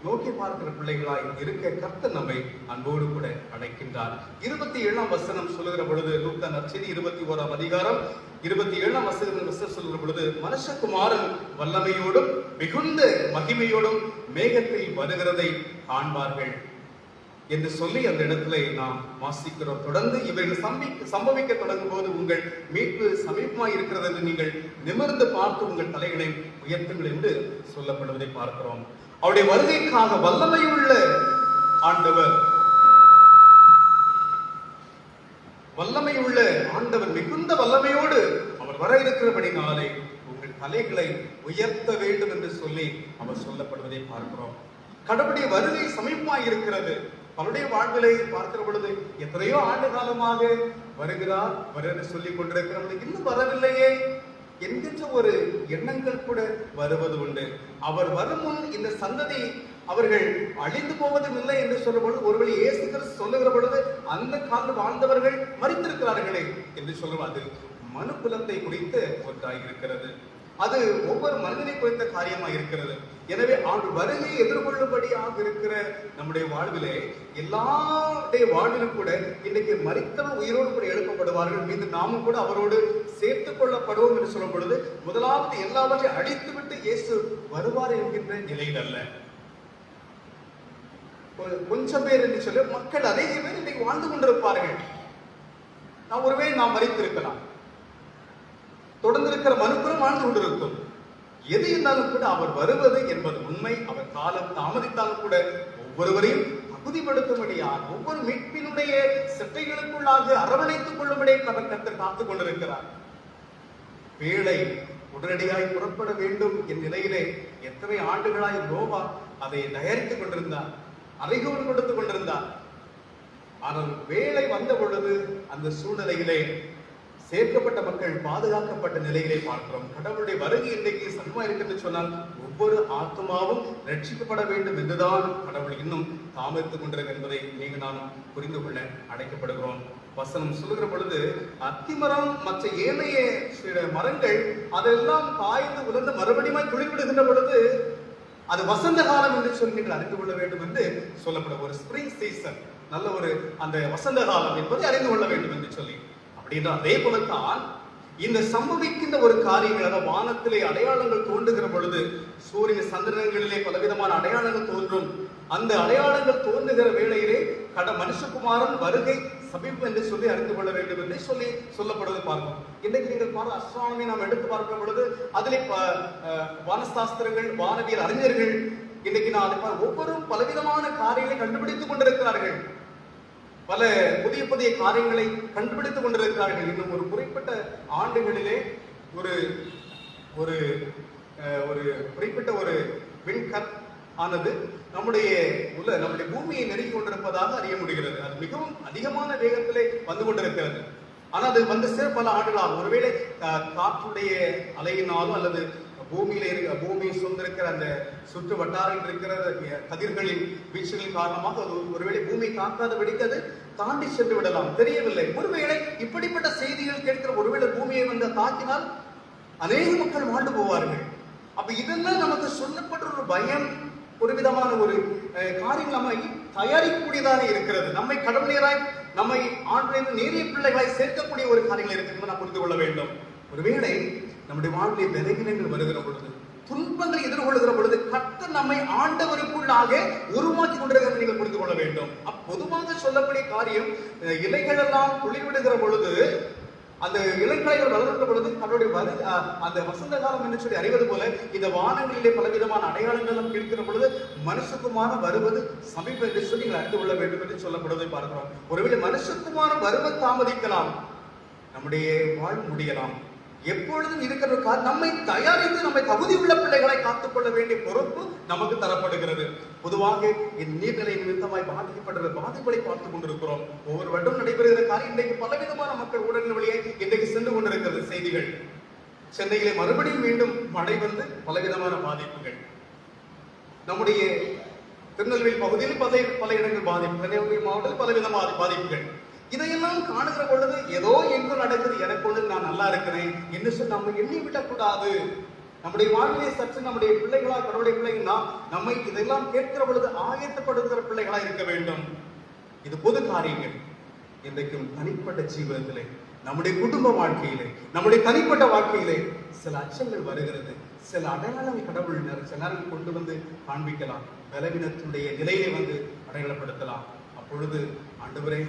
A: நோக்கி பார்க்கிற பிள்ளைகளாய் இருக்க கர்த்தர் நம்மை அன்போடு கூட அழைக்கின்றார். 27ஆம் வசனம் சொல்லுகிற பொழுது, லூக்கா நற்செய்தி 21ஆம் அதிகாரம் 27ஆம் வசனம் சொல்லுகிற பொழுது, மனுஷகுமாரன் வல்லமையோடும் மிகுந்த மகிமையோடும் மேகத்தில் வருகிறதை காண்பார்கள் என்று சொல்லி அந்த இடத்துல நாம் வாசிக்கிறோம். தொடர்ந்து இவைகள் சம்பவிக்க தொடங்கும் போது உங்கள் மீட்பு சமீபமாய் இருக்கிறது என்று நீங்கள் நிமிர்ந்து பார்த்து உங்கள் தலைகளை உயர்த்துங்கள் என்று சொல்லப்படுவதை பார்க்கிறோம். அவருடைய வருகைக்காக வல்லமையுள்ள ஆண்டவர், மிகுந்த வல்லமையோடு அவர் வர இருக்கிறபடினாலே உங்கள் தலைகளை உயர்த்த வேண்டும் என்று சொல்லி அவர் சொல்லப்படுவதை பார்க்கிறோம். கடவுளுடைய வருகை சமீபமாய் இருக்கிறது. அவருடைய வாழ்விலை பார்க்கிற பொழுது எத்தனையோ ஆண்டு காலமாக வருகிறார் சொல்லிக் கொண்டிருக்கிறவர்கள் இன்னும் வரவில்லையே என்கின்ற ஒரு எண்ணங்கள் கூட வருவது உண்டு. அவர் வரும் முன் இந்த சந்ததி அவர்கள் அழிந்து போவதும் இல்லை என்று சொல்லும் பொழுது, ஒருவேளை இயேசு கிறிஸ்து சொல்லுகிற பொழுது அந்த காலம் வாழ்ந்தவர்கள் மரித்திருக்கிறார்களே என்று சொல்லுவது மனு குலத்தை குறித்து ஒன்றாக இருக்கிறது. அது ஒவ்வொரு மனிதனை குறித்த காரியமாக இருக்கிறது. எனவே ஆண்டு வருகை எதிர்கொள்ளும்படியாக இருக்கிற நம்முடைய வாழ்விலே எல்லாருடைய வாழ்விலும் கூட இன்னைக்கு மரித்தவர் உயிரோடு கூட எழுப்பப்படுவார்கள், மீது நாமும் கூட அவரோடு சேர்த்துக் கொள்ளப்படுவோம் என்று சொல்லும் பொழுது முதலாவது எல்லாவற்றையும் அழித்துவிட்டு இயேசு வருவார் என்கின்ற நிலையில் அல்ல. கொஞ்சம் பேர் என்று சொல்லி மக்கள் அதிக பேர் இன்னைக்கு வாழ்ந்து கொண்டிருப்பார்கள். ஒருவேளை நாம் மரித்திருக்கலாம், தொடர்ந்து இருக்கிற மனுக்களும் வாழ்ந்து கொண்டிருக்கும். எது இருந்தாலும் கூட அவர் வருவது என்பது உண்மை. அவர் காலம் தாமதித்தாலும் கூட ஒவ்வொருவரையும் தகுதிப்படுத்தும்படியாக ஒவ்வொரு மீட்பினுடைய செட்டைகளுக்குள்ளாக அரவணைத்துக் கொள்ளும்படியாக அவர் கர்த்தர் காத்துக் கொண்டிருக்கிறார். வேளை உடனடியாய் புறப்பட வேண்டும் என் நிலையிலே எத்தனை ஆண்டுகளாய் நோவா அதை தயாரித்துக் கொண்டிருந்தார், அறைகோடு கொடுத்துக் கொண்டிருந்தார். ஆனால் வேளை வந்த பொழுது அந்த சூழ்நிலையிலே சேர்க்கப்பட்ட மக்கள் பாதுகாக்கப்பட்ட நிலையிலே பார்க்கிறோம். கடவுளுடைய வருகை இன்றைக்கு சமமா என்று சொன்னால் ஒவ்வொரு ஆத்மாவும் ரட்சிக்கப்பட வேண்டும் என்றுதான் கடவுள் இன்னும் தாமதித்துக் கொண்டிருக்கிறது என்பதை நீங்க நாம் புரிந்து கொள்ள அழைக்கப்படுகிறோம். வசனம் சொல்லுகிற பொழுது அத்திமரம் மற்ற ஏனைய மரங்கள் அதெல்லாம் காய்ந்து உலர்ந்து மறுபடியும் துளிர்விடுகின்ற பொழுது அது வசந்த காலம் என்று சொல்லி நீங்கள் அறிந்து கொள்ள வேண்டும் என்று சொல்லப்படும். ஒரு ஸ்பிரிங் சீசன், நல்ல ஒரு அந்த வசந்த காலம் என்பதை அறிந்து கொள்ள வேண்டும் என்று சொல்லி அப்படின்ற அதே போலத்தான் இந்த சம்பவிக்கின்ற ஒரு காரியங்கள், அதாவது வானத்திலே அடையாளங்கள் தோன்றுகிற பொழுது சூரிய சந்திரங்களிலே பலவிதமான அடையாளங்கள் தோன்றும். அந்த அடையாளங்கள் தோன்றுகிற வேளையிலே மனுஷகுமாரன் வருகை சமீபம் என்று சொல்லி அறிந்து கொள்ள வேண்டும் என்று சொல்லி சொல்லப்படுவது பார்க்கும். இன்றைக்கு நீங்கள் அஸ்ட்ரானமி நாம் எடுத்து பார்க்கும் பொழுது அதிலே வானசாஸ்திரங்கள் வானவியல் அறிஞர்கள் இன்னைக்கு நான் ஒவ்வொரு பலவிதமான காரியங்களை கண்டுபிடித்துக் கொண்டிருக்கிறார்கள். பல புதிய புதிய காரியங்களை கண்டுபிடித்துக் கொண்டிருக்கிறார்கள். இன்னும் ஒரு குறிப்பிட்ட ஆண்டுகளிலே ஒரு ஒரு ஒரு குறிப்பிட்ட ஒரு விண்கல் ஆனது நம்முடைய பூமியை நெருங்கி கொண்டிருப்பதாக அறிய முடிகிறது. அது மிகவும் அதிகமான வேகத்திலே வந்து கொண்டிருக்கிறது. ஆனால் அது வந்து பல ஆண்டுகளாகும். ஒருவேளை காற்றுடைய அலையினாலும் அல்லது பூமியை சூழ்ந்திருக்கிற அந்த சுற்று வட்டாரத்தில் இருக்கிற கதிர்களின் வீச்சுகளின் காரணமாக அது ஒருவேளை பூமி காக்காதபடிக்கு அது தாண்டி சென்று விடலாம், தெரியவில்லை. ஒருவேளை இப்படிப்பட்ட செய்திகள் கேட்கிற ஒருவேளை பூமியை வந்து தாக்கினால் அநேக மக்கள் வாழ்ந்து போவார்கள். அப்ப இதெல்லாம் நமக்கு சொல்லப்பட்ட ஒரு பயம், ஒரு விதமான ஒரு காரியம் நம்மை தயாரிக்கக்கூடியதாக இருக்கிறது. நம்மை கடவுளியராய் நம்மை ஆண்களின் நேரிய பிள்ளைகளாய் சேர்க்கக்கூடிய ஒரு காரியங்கள் இருக்கிறது நாம் புரிந்து கொள்ள வேண்டும். ஒருவேளை நம்முடைய வாழ்க்கையை விலகினங்கள் வருகிற பொழுது, துன்பங்களை எதிர்கொள்கிற பொழுது கர்த்தர் நம்மை ஆண்டவருக்குள்ளாக உருவாக்கி கொண்டிருக்கிறது நீங்கள் புரிந்து கொள்ள வேண்டும். பொதுவாக சொல்லக்கூடிய காரியம், இலைகள் எல்லாம் குளிர்விடுகிற பொழுது, அந்த இளங்கலைகள் வளர்கிற பொழுது அவருடைய அந்த வசந்த காலம் என்று சொல்லி அறிவது போல இந்த வானங்களிலே பலவிதமான அடையாளங்களும் கேட்கிற பொழுது மனுஷகுமாரன் வருவது சமீபம் என்று சொல்லி நீங்கள் அறிந்து கொள்ள வேண்டும் என்று சொல்லப்படுவதை பார்க்கிறோம். ஒருவேளை மனுஷகுமாரன் வருவது தாமதிக்கலாம், நம்முடைய வாழ் முடியலாம். எப்பொழுதும் இருக்கிற நம்மை தயாரித்து நம்மை தகுதி உள்ள பிள்ளைகளை காத்துக்கொள்ள வேண்டிய பொறுப்பு நமக்கு தரப்படுகிறது. பொதுவாக இந்த நீர்நிலை நிமித்தமாய் பாதிக்கப்படுகிற பாதிப்புகளை பார்த்துக் கொண்டிருக்கிறோம். ஒவ்வொரு வருடம் நடைபெறுகிற காரியம் இன்றைக்கு பலவிதமான மக்கள் ஊடக வழியை இன்றைக்கு சென்று கொண்டிருக்கிறது செய்திகள். சென்னையிலே மறுபடியும் மீண்டும் மழை வந்து பலவிதமான பாதிப்புகள், நம்முடைய திருநெல்வேலி பகுதியில் பல இடங்கள் பாதிப்பு, கன்னியாகுமரி மாவட்டத்தில் பலவிதமான பாதிப்புகள். இதையெல்லாம் காணுகிற பொழுது ஏதோ எங்கு நடக்குது, எனக்கு ஒன்று நான் நல்லா இருக்கிறேன் என்று சொல்லி நம்ம எண்ணி விடக்கூடாது. நம்முடைய வாழ்க்கையை சற்று நம்முடைய பிள்ளைகளா, கடவுளுடைய பிள்ளைகளா, நம்மை இதெல்லாம் கேட்கிற பொழுது ஆயத்தப்படுகிற பிள்ளைகளா இருக்க வேண்டும். இது பொது காரியங்கள். இன்றைக்கும் தனிப்பட்ட ஜீவனத்திலே, நம்முடைய குடும்ப வாழ்க்கையிலே, நம்முடைய தனிப்பட்ட வாழ்க்கையிலே சில அச்சங்கள் வருகிறது. சில அடையாளம் கடவுள் சில நேரம் கொண்டு வந்து காண்பிக்கலாம், பலவீனத்துடைய நிலையை வந்து அடையாளப்படுத்தலாம். அப்பொழுது ஆண்டவரே,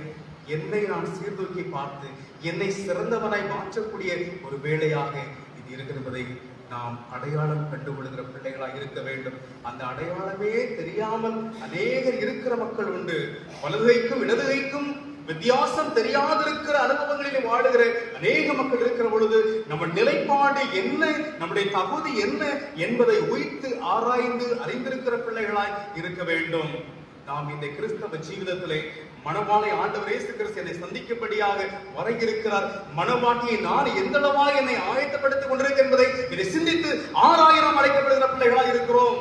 A: என்னை நான் சீர்தூக்கி பார்த்து என்னை சிறந்தவனாய் மாற்றக்கூடிய ஒரு வேளையாக இது இருக்கிறதை நாம் அடையாளம் கண்டுகொள்கிற பிள்ளைகளாக இருக்க வேண்டும். அந்த அடையாளமே தெரியாமல் அநேகர் இருக்கிற மக்கள் உண்டு. வலதுகைக்கும் இடதுகைக்கும் வித்தியாசம் தெரியாதிருக்கிற அனுபவங்களில் வாழுகிற அநேக மக்கள் இருக்கிற பொழுது நம்ம நிலைப்பாடு என்ன, நம்முடைய தகுதி என்ன என்பதை உய்த்து ஆராய்ந்து அறிந்திருக்கிற பிள்ளைகளாய் இருக்க வேண்டும். நாம் இந்த கிறிஸ்தவ ஜீவிதத்திலே மணவாளை ஆண்டவர் இயேசு கிறிஸ்து என்னை சந்திக்கும்படியாக வரையிருக்கிறார். மணவாட்டியை நான் எந்தளவாக என்னை ஆயத்தப்படுத்திக் கொண்டிருக்கிறேன் என்பதை இதை சிந்தித்து 6000 அழைக்கப்படுகிற பிள்ளைகளாக இருக்கிறோம்.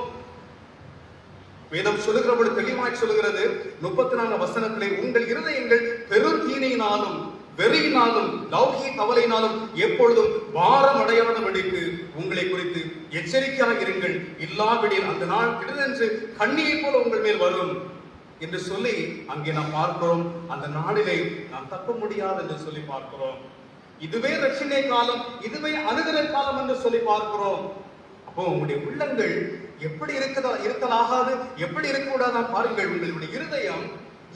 A: வேதம் சொல்லுகிற பொழுது தெளிவாய் சொல்லுகிறது 34 வசனத்திலே, உங்கள் இருதயங்கள் பெரும் தீனையினாலும் வெறியினாலும் லௌகிக கவலையினாலும் எப்பொழுதும் பாரம் அடையாதபடிக்கு உங்களை குறித்து எச்சரிக்கையாக இருங்கள், இல்லாவிடில் அந்த நாள் திடீரென்று கண்ணியை போல உங்கள் மேல் வரும் என்று சொல்லி அங்கே நாம் பார்க்கிறோம். அந்த நாளிலே நாம் தப்ப முடியாது என்று சொல்லி பார்க்கிறோம். இதுவே ரட்சணை காலம், இதுவே அனுகிரக காலம் என்று சொல்லி பார்க்கிறோம். அப்போ உங்களுடைய உள்ளங்கள் எப்படி இருக்கலாகாது, எப்படி இருக்கக்கூடாது பாருங்கள். உங்களுடைய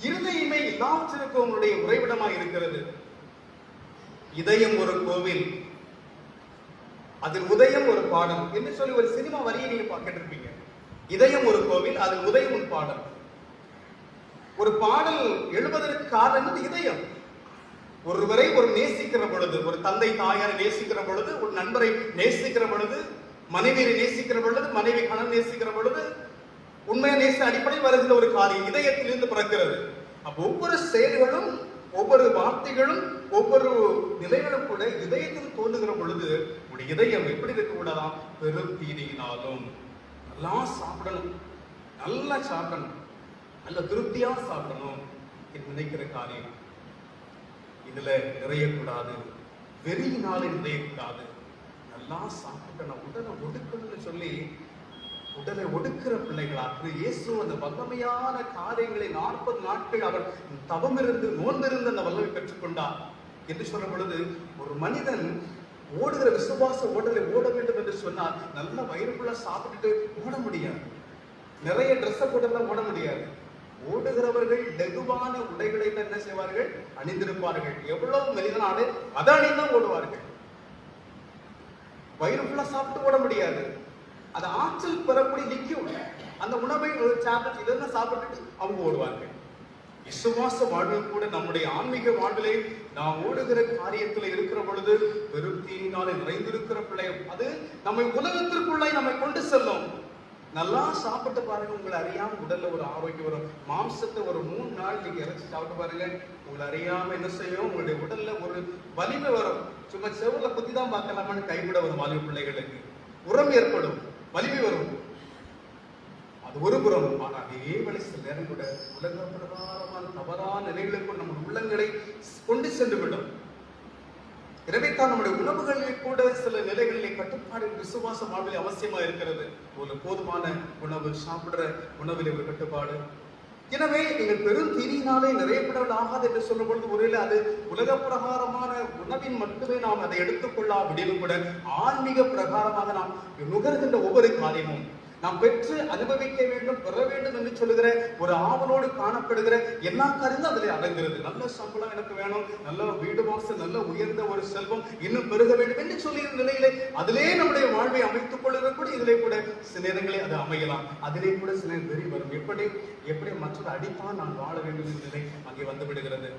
A: இருதயமே எல்லாவற்றிற்கும் உங்களுடைய உறைவிடமாக இருக்கிறது. இதயம் ஒரு கோவில், அதில் உதயம் ஒரு பாடல் என்று சொல்லி ஒரு சினிமா வரியை நீங்க கேட்டிருப்பீங்க. இதயம் ஒரு கோவில், அதில் உதயம் ஒரு பாடல். ஒரு பாடல் எழுவதற்கு காரணம் இதயம். ஒருவரை ஒரு நேசிக்கிற பொழுது, ஒரு தந்தை தாயாரை நேசிக்கிற பொழுது, ஒரு நண்பரை நேசிக்கிற பொழுது, மனைவியை நேசிக்கிற பொழுது, மனைவி கணவன் நேசிக்கிற பொழுது, உண்மையை நேச அடிப்படையில் வருகிற ஒரு காரியம் இதயத்திலிருந்து பிறக்கிறது. அப்ப ஒவ்வொரு செயல்களும், ஒவ்வொரு வார்த்தைகளும், ஒவ்வொரு நிலைகளும் கூட இதயத்தில் தோன்றுகிற பொழுது உடைய இதயம் எப்படி இருக்க கூடாதான்? பெரும் தீனியினாலும் நல்லா சாப்பிடணும், நல்லா சாப்பிடணும், நல்ல திருப்தியா சாப்பிடணும் என்று நினைக்கிற காரியம் இதுல நிறையக்கூடாது. வெறியினாலே நிறையக்கூடாது. நல்லா சாப்பிட்டு நான் உடலை ஒடுக்கணும்னு சொல்லி உடலை ஒடுக்கிற பிள்ளைகளாக இயேசு அந்த வல்லமையான காரியங்களை 40 நாட்கள் அவர் தவமிருந்து நோன்பிருந்து அந்த வல்லமை பெற்றுக்கொண்டார் என்று சொல்லும் பொழுது, ஒரு மனிதன் ஓடுகிற விசுவாச ஓடலை ஓட வேண்டும் என்று சொன்னால் நல்ல வயிறுக்குள்ள சாப்பிட்டுட்டு ஓட முடியாது. நிறைய ட்ரெஸ்ஸை போட்டெல்லாம் ஓட முடியாது. ஓடுகிறவர்கள் லெகுவான உடைகளை என்ன செய்வார்கள்? அணிந்திருப்பார்கள். எவ்வளவு மெலிதான ஆடை அதை அணிந்தான் ஓடுவார்கள். வயிறு ஃபுல்லா சாப்பிட்டு ஓட முடியாது. அது ஆற்றல் பெறக்கூடிய லிக்யூட், அந்த உணவை இதெல்லாம் சாப்பிட்டுட்டு அவங்க ஓடுவார்கள். விசுவாச வாழ்வில் கூட நம்முடைய ஆன்மீக வாழ்விலே நாம் ஓடுகிற காரியத்துல இருக்கிற பொழுது பெரும் தீனினாலே நிறைந்திருக்கிற பிள்ளை அது நம்மை உலகத்திற்குள்ளே நம்மை கொண்டு செல்லும். நல்லா சாப்பிட்டு பாருங்க, உங்களை அறியாம உடல்ல ஒரு ஆரோக்கியம் வரும். மாம்சத்தை ஒரு 3 நாள் நீங்க இறைச்சி சாப்பிட்டு பாருங்க, உங்களை அறியாம என்ன செய்யும்? உங்களுடைய உடல்ல ஒரு வலிமை வரும். சும்மா செவர்ல குத்தி தான் பார்க்கலாமான்னு கைவிட வரும். வாலிப பிள்ளைகளுக்கு உரம் ஏற்படும், வலிமை வரும். அது ஒரு புறம். ஆனா அதே வழி சில நேரம் கூட உலக பிரகாரமான தவறான நிலைகளுக்கு நம்ம உள்ளங்களை கொண்டு சென்று விடும். எனவே தான் நம்முடைய உணவுகளில் கூட சில நிலைகளிலே கட்டுப்பாடு விசுவாச வாழ்வில் அவசியமா இருக்கிறது. ஒரு போதுமான உணவு, சாப்பிடுற உணவில் ஒரு கட்டுப்பாடு. எனவே நீங்கள் பெரும் தீனியினாலே நிறையப்படல் ஆகாது என்று சொல்லும் பொழுது ஒருவேளை அது உலக பிரகாரமான உணவின் மட்டுமே நாம் அதை எடுத்துக்கொள்ளா அப்படின்னு கூட ஆன்மீக பிரகாரமாக நாம் நுகர்கின்ற ஒவ்வொரு காரியமும் நாம் பெற்று அனுபவிக்க வேண்டும், பெற வேண்டும் என்று சொல்லுகிற ஒரு ஆவலோடு காணப்படுகிற எல்லா காரியமும் அதில் அடங்குகிறது. நல்ல சம்பளம் எனக்கு வேணும், நல்ல வீடு வாசல், நல்ல உயர்ந்த ஒரு செல்வம் இன்னும் பெருக வேண்டும் என்று சொல்லுகிற நிலையிலே அதிலே நம்முடைய வாழ்வை அமைத்துக் கொள்ளுகிற கூட இதிலே கூட சில நேரங்களில் அது அமையலாம். அதிலே கூட சில வெறி வரும். எப்படி மற்றொரு அடித்தான் நான் வாழ வேண்டும் என்ற நிலை அங்கே வந்து விடுகிறது.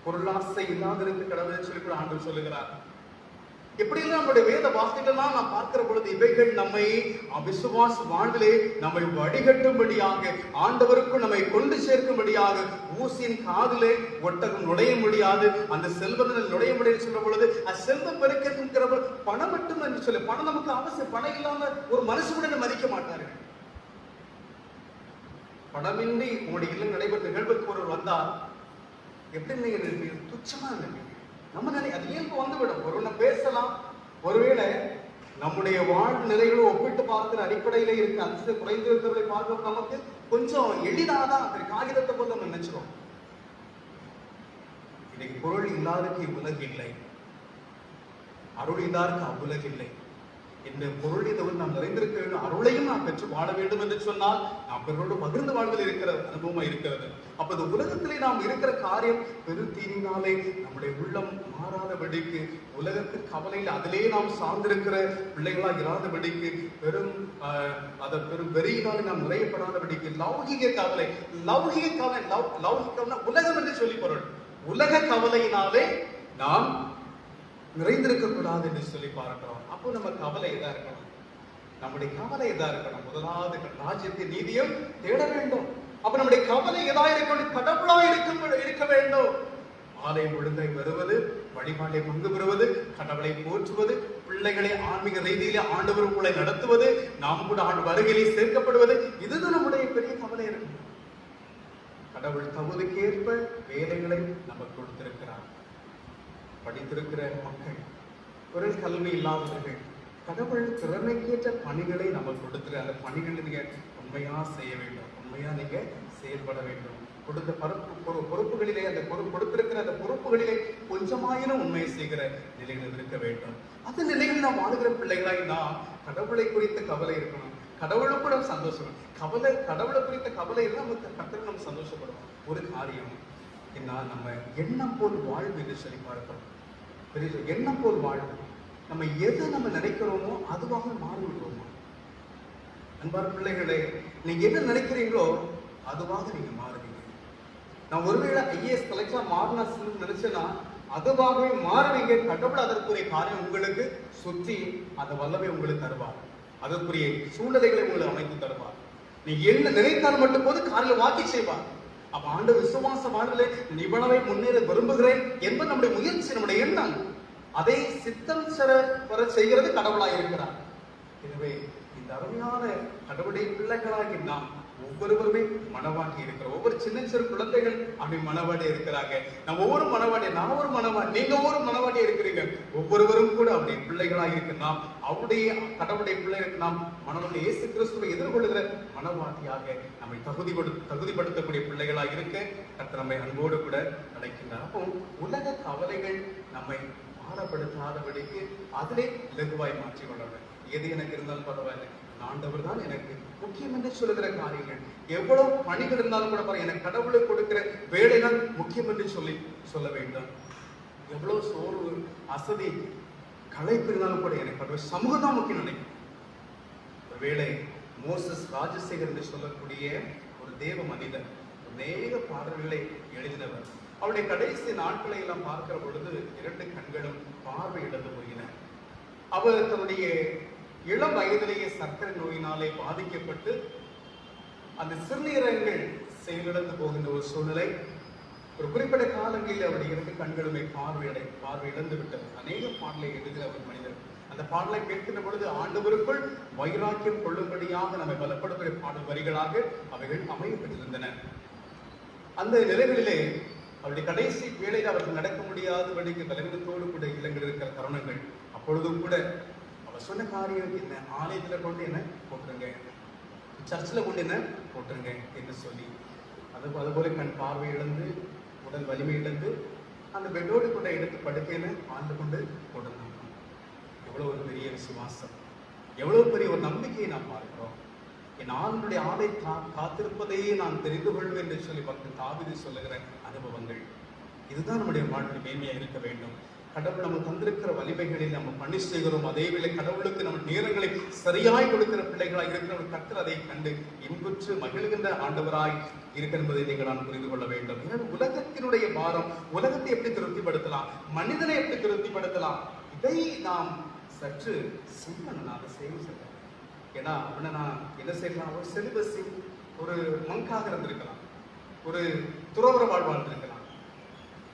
A: பொருளாசை இல்லாதிருந்து கடவுளை சொல்லி கூட ஆண்டவர் சொல்லுகிறார். எப்படியெல்லாம் நம்முடைய வேத வார்த்தைகள்லாம் நாம் பார்க்கிற பொழுது இவைகள் நம்மை விசுவாச வாழ்விலே நம்மை வடிகட்டும்படியாக, ஆண்டவருக்கும் நம்மை கொண்டு சேர்க்கும்படியாக, ஊசியின் காதிலே ஒட்டகம் நுழைய முடியாது, அந்த செல்வத்தில் நுழைய முடியாது சொல்ற பொழுது செல்வம் பெருக்கிற பணம் மட்டும் என்று சொல்லி, பணம் நமக்கு அவசியம். பணம் இல்லாம ஒரு மனுஷனுடைய மதிக்க மாட்டார்கள். பணமின்றி உங்களுடைய இல்லம் நடைபெற்ற நிகழ்வுக்கு ஒருவர் வந்தால் எப்படி நீங்க நினைப்பீங்க? துச்சமா நினைப்பீங்க. நம்ம அது இயல்பு வந்துவிடும். ஒருவனை பேசலாம், ஒருவேளை நம்முடைய வாழ்வு நிலைகளும் ஒப்பிட்டு பார்க்கிற அடிப்படையில இருக்க அந்த குறைந்திருக்கிறதை பார்க்க நமக்கு கொஞ்சம் எளிதாதான் அந்த காகிதத்தை போல நம்ம நினைச்சிடும். இன்னைக்கு பொருள் இல்லாதக்கு உலகு இல்லை, அருள் இல்லாதக்கு அவ்வுலகு இல்லை. இந்த பொருள் இதை நாம் நிறைந்திருக்க வேண்டும், அருளையும் நாம் பெற்று வாழ வேண்டும் என்று சொன்னால் நாம் பிறரோடு பகிர்ந்து வாழ்வில் இருக்கிற அனுபவமா இருக்கிறது. அப்ப இந்த உலகத்திலே நாம் இருக்கிற காரியம் பெரும் தீனினாலே நம்முடைய உள்ளம் மாறாதபடிக்கு, உலகத்தின் கவலையில் அதிலே நாம் சார்ந்திருக்கிற பிள்ளைகளா இராதபடிக்கு, பெரும் வெறியினாலே நாம் நிறையப்படாதபடிக்கு, லௌகிக கவலை உலகம் என்று சொல்லி பொருள், உலக கவலையினாலே நாம் நிறைந்திருக்க கூடாது என்று சொல்லி பார்க்கிறோம். அப்போ நம்ம கவலை எதா இருக்கணும்? நம்முடைய கவலை எதா இருக்கணும்? முதலாவது ராஜ்யத்தின் நீதியும் தேட வேண்டும். அப்ப நம்முடைய கவலை எதா இருக்கணும்? கடவுளா இருக்க வேண்டும். ஆலயம் ஒழுங்காய் வருவது, வழிபாட்டை பங்கு பெறுவது, கடவுளை போற்றுவது, பிள்ளைகளை ஆன்மீக ரீதியிலே ஆண்டவர் உங்களை நடத்துவது, நாம் கூட ஆண்டு வருகையிலே சேர்க்கப்படுவது, இதுதான் நம்முடைய பெரிய கவலை இருக்கும். கடவுள் தகுதிக்கேற்ப வேலைகளை நமக்கு கொடுத்திருக்கிறார். படித்திருக்கிற மக்கள், ஒரு கல்வி இல்லாதவர்கள், கடவுள் திறமைக்கேற்ற பணிகளை நம்ம கொடுத்துரு, அந்த பணிகளை நீங்க உண்மையா செய்ய வேண்டும், உண்மையா நீங்க செயல்பட வேண்டும். கொடுத்த பொறுப்புகளிலே அந்த கொடுத்திருக்கிற அந்த பொறுப்புகளிலே கொஞ்சமாயினும் உண்மையை செய்கிற நிலைகள் இருக்க வேண்டும். அந்த நிலையில் நாம் வாழ்கிற பிள்ளைகளாய் நாம் கடவுளை குறித்த கவலை இருக்கணும், கடவுளுக்கு நம்ம சந்தோஷம், கடவுளை குறித்த கவலை எல்லாம் கர்த்தர் நம்ம சந்தோஷப்படுவோம். ஒரு காரியம் என்ன, நம்ம எண்ணம் போல் வாழ்வு என்று சொல்லி பார்க்கிறோம். எண்ணம் போல் வாழ்வு, நம்ம எது நம்ம நினைக்கிறோமோ அதுவாக மாறிவிடுவோமா? அன்பான பிள்ளைகளே, நீங்க என்ன நினைக்கிறீங்களோ அதுவாக நீங்க மாறுவீங்க. நான் ஒருவேளை ஐஏஎஸ் கலெக்டரா மாறினா நினைச்சேன்னா அதுவாகவே மாறுவீங்க. கடவுள் அதற்குரிய காரியம் உங்களுக்கு சுற்றி அந்த வல்லமை உங்களுக்கு தருவார், அதற்குரிய சூழ்நிலைகளை உங்களுக்கு அமைத்து தருவார். நீ என்ன நினைத்தால் மட்டும் போது காரியம் வாக்கி செய்வார். அப்ப ஆண்டவர் விசுவாச வாழ்விலே நிபுணரை முன்னேற விரும்புகிறேன் என்பது நம்முடைய முயற்சி, நம்முடைய எண்ணம். அதை சித்தம் பெற செய்கிறது கடவுளாக இருக்கிறார். எனவே இந்த அருமையான கடவுளுடைய பிள்ளைகளாகி நாம் ஒவ்வொருவருமே மனவாட்டி இருக்கிறோம். ஒவ்வொரு சின்ன சிறு குழந்தைகள் அப்படி மனவாட்டி இருக்கிறாங்க. நம்ம ஒவ்வொரு மனவாட்டி, நான் ஒரு மனவாட்டி, நீங்க ஒவ்வொரு மனவாட்டி இருக்கிறீங்க. ஒவ்வொருவரும் கூட அப்படி பிள்ளைகளாக இருக்கு. நாம் அவருடைய கடவுளுடைய பிள்ளைகளுக்கு நாம் மனவாட்டி இயேசு கிறிஸ்துவை எதிர்கொள்ளுகிற மனவாட்டியாக நம்மை தகுதிப்படுத்தக்கூடிய பிள்ளைகளாக இருக்க கர்த்தர் நம்மை அன்போடு கூட அழைக்கின்றார். அப்போ உலக கவலைகள் நம்மை பாடப்படுத்தாதபடிக்கு அதிலே இலகுவாய் மாற்றிக் கொள்ளணும். எது எனக்கு இருந்தாலும் பரவாயில்லை, ஆண்டவர் தான் எனக்கு முக்கியம் என்று சொல்லுகிற காரியங்கள். எவ்வளவு பணிகள் இருந்தாலும் கூட எனக்கு கடவுளுக்கு கொடுக்கிற வேலைதான் முக்கியம் என்று சொல்ல வேண்டும். எவ்வளவு சோர்வு, அசதி, களைப்பு இருந்தாலும் கூட எனக்கு கடவுள் சமூகம் தான் முக்கியம் நினைக்கும். ஒருவேளை மோசஸ் ராஜசேகர் என்று சொல்லக்கூடிய ஒரு தேவ மனிதர் அநேக பாடல்களை எழுதினவர். அவருடைய கடைசி நாட்களை எல்லாம் பார்க்கிற பொழுது 2 கண்களும் பார்வை இழந்து போயின. அவர் தன்னுடைய இளம் வயதிலேயே சர்க்கரை நோயினாலே பாதிக்கப்பட்டு அந்த சிறுநீரகங்கள் செயலிழந்து போகின்ற ஒரு சூழ்நிலை. ஒரு குறிப்பிட்ட காலங்களில் அவருடைய 2 கண்களுமே பார்வை இழந்து விட்டது. அநேக பாடலை எழுதுகிற ஒரு மனிதர். அந்த பாடலை கேட்கின்ற பொழுது ஆண்டவருக்குள் வைராக்கியம் கொள்ளும்படியாக நம்மை பலப்படுத்துகிற பாடல் வரிகளாக அவைகள் அமையப்பட்டிருந்தன. அந்த நிலைகளிலே அவருடைய கடைசி வேளையில் அவர்கள் நடக்க முடியாதபடிக்கு பலவீனத்தோடு கூட இல்லங்கள் இருக்கிற தருணங்கள். அப்பொழுதும் கூட அவர் சொன்ன காரியம் என்ன, ஆலயத்துல கொண்டு என்ன போட்டுருங்க, சர்ச்சில் கொண்டு என்ன போட்டுருங்க என்று சொல்லி அதுபோல கண் பார்வை இழந்து உடல் வலிமை இழந்து அந்த பெட்டோடு கூட எடுத்து படுக்கையில ஆண்டு கொண்டு போட்டிருந்தாங்க. எவ்வளவு ஒரு பெரிய விசுவாசம், எவ்வளவு பெரிய ஒரு நம்பிக்கையை நாம் பார்க்கிறோம். என் ஆளுடைய ஆளை காத்திருப்பதையே நான் தெரிந்து கொள்வேன் என்று சொல்லி பக்தன் தாவீது சொல்லுகிற அனுபவங்கள். இதுதான் நம்முடைய வாழ்க்கை மேன்மையா இருக்க வேண்டும். கடவுள் நம்ம தந்திருக்கிற வலிமைகளில் நம்ம பணி செய்கிறோம். அதே வேளை கடவுளுக்கு நம்ம நேரங்களை சரியாய் கொடுக்கிற பிள்ளைகளாய் இருக்கிற கர்த்தர் அதை கண்டு இன்புற்று மகிழ்கின்ற ஆண்டவராய் இருக்க என்பதை நீங்கள் நான் புரிந்து கொள்ள வேண்டும். ஏன்னா உலகத்தினுடைய பாரம், உலகத்தை எப்படி திருப்திப்படுத்தலாம், மனிதனை எப்படி திருப்திப்படுத்தலாம், இதை நாம் சற்று சிந்தனை அதை செய்ய. ஏன்னா அப்படின்னா நான் என்ன செய்யலாம், ஒரு செலிபஸி, ஒரு மங்காக இருந்திருக்கலாம், ஒரு துறவர வாழ்ந்திருக்கலாம்.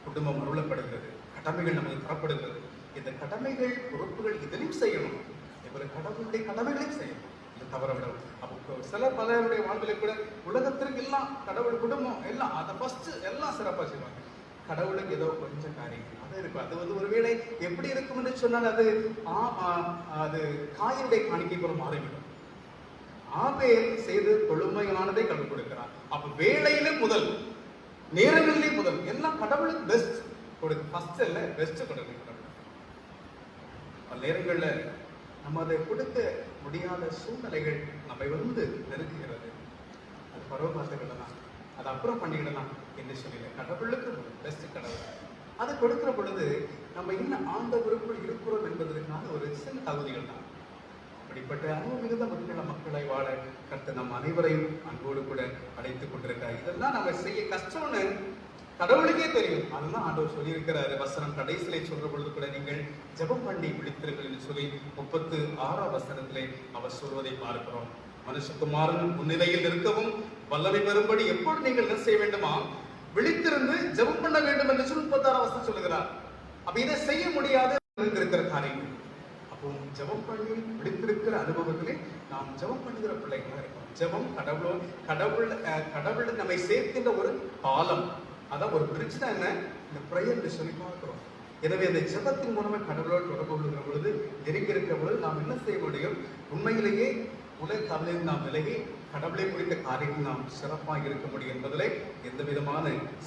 A: குடும்பம் அருளப்படுகிறது, கடமைகள் நமக்கு தரப்படுகிறது. இந்த கடமைகள் பொறுப்புகள் இதிலும் செய்யணும், இவரை கடவுளுடைய கடமைகளையும் செய்யணும், இது தவற விடவும். அப்போ பலருடைய வாழ்விலை கூட உலகத்திற்கு எல்லாம் கடவுள் குடும்பம் எல்லாம் அதை ஃபர்ஸ்ட் எல்லாம் சிறப்பாக செய்வாங்க. கடவுளுக்கு ஏதோ கொஞ்சம் காரியம் அது இருக்கும். அது ஒருவேளை எப்படி இருக்கும் என்று சொன்னால் அது காயனுடைய காணிக்கை போல மாறிவிடும். ஆபேல் செய்து கொழுமையானதை கடவுள் கொடுக்கிறார். அப்ப வேலையிலே முதல், நேரங்களிலே முதல், எல்லாம் கடவுளுக்கு பெஸ்ட் கொடுக்கு, ஃபர்ஸ்ட் இல்ல பெஸ்ட் கொடுக்க. பல நேரங்கள்ல நம்ம அதை கொடுக்க முடியாத சூழ்நிலைகள் நம்மை வந்து நெருக்குகிறது. அது பருவகாலத்துக்கள் தான், அதை அப்புறம் பண்ணிக்கிடலாம் என்று சொல்லல. கடவுளுக்கு பெஸ்ட் கடவுள் அதை கொடுக்கிற பொழுது நம்ம இன்னும் ஆண்டவருக்குள் இருக்கிறோம் என்பதற்கான ஒரு சில தகுதிகள் தான். அப்படிப்பட்ட அனுபவம் மிகுந்த மக்களை வாழ கர்த்தர் நம் அனைவரையும் அன்போடு கூட அழைத்துக் கொண்டிருக்கிறார். இதெல்லாம் நம்ம செய்ய கஷ்டம்னு கடவுளுக்கே தெரியும். அதுதான் ஆண்டவர் சொல்லியிருக்கிறாரு. வசனம் கடைசியிலே சொல்ற பொழுது கூட நீங்கள் ஜெபம் பண்ணி விழித்திருங்கள் என்று சொல்லி 36ஆம் வசனத்திலே அவர் சொல்வதை பார்க்கிறோம். மனுஷகுமாரன் முன்னிலையில் இருக்கவும் வல்லமை பெறும்படி எப்போது நீங்கள் என்ன செய்ய வேண்டுமா, விழித்திருந்து ஜெபம் பண்ண வேண்டும் என்று சொல்லி 36ஆம் வசனம் சொல்லுகிறார். அப்ப இதை செய்ய முடியாத இருக்கிற காரியங்கள். அப்போ ஜெபம் பண்ணி விழித்திருக்கிற அனுபவத்திலே நாம் ஜெபம் பண்ணுகிற பிள்ளைகளா இருக்கோம். ஜெபம் கடவுள் நம்மை சேர்க்கின்ற ஒரு பாலம். அதான் ஒரு பிரிட்ஜ் தான் என்ன, இந்த பிரேயர் சொல்லி பார்க்கிறோம். எனவே அந்த ஜெபத்தின் மூலமே கடவுளோடு தொடர்பு கொள்கிற பொழுது, நெருங்கி இருக்கிற பொழுது நாம் என்ன செய்ய முடியும்? உண்மையிலேயே உலக கவலையில் நாம் விலகி கடவுளை குறித்த காரியத்தில் நாம் சிறப்பாக இருக்க முடியும் என்பதிலே எந்த விதமான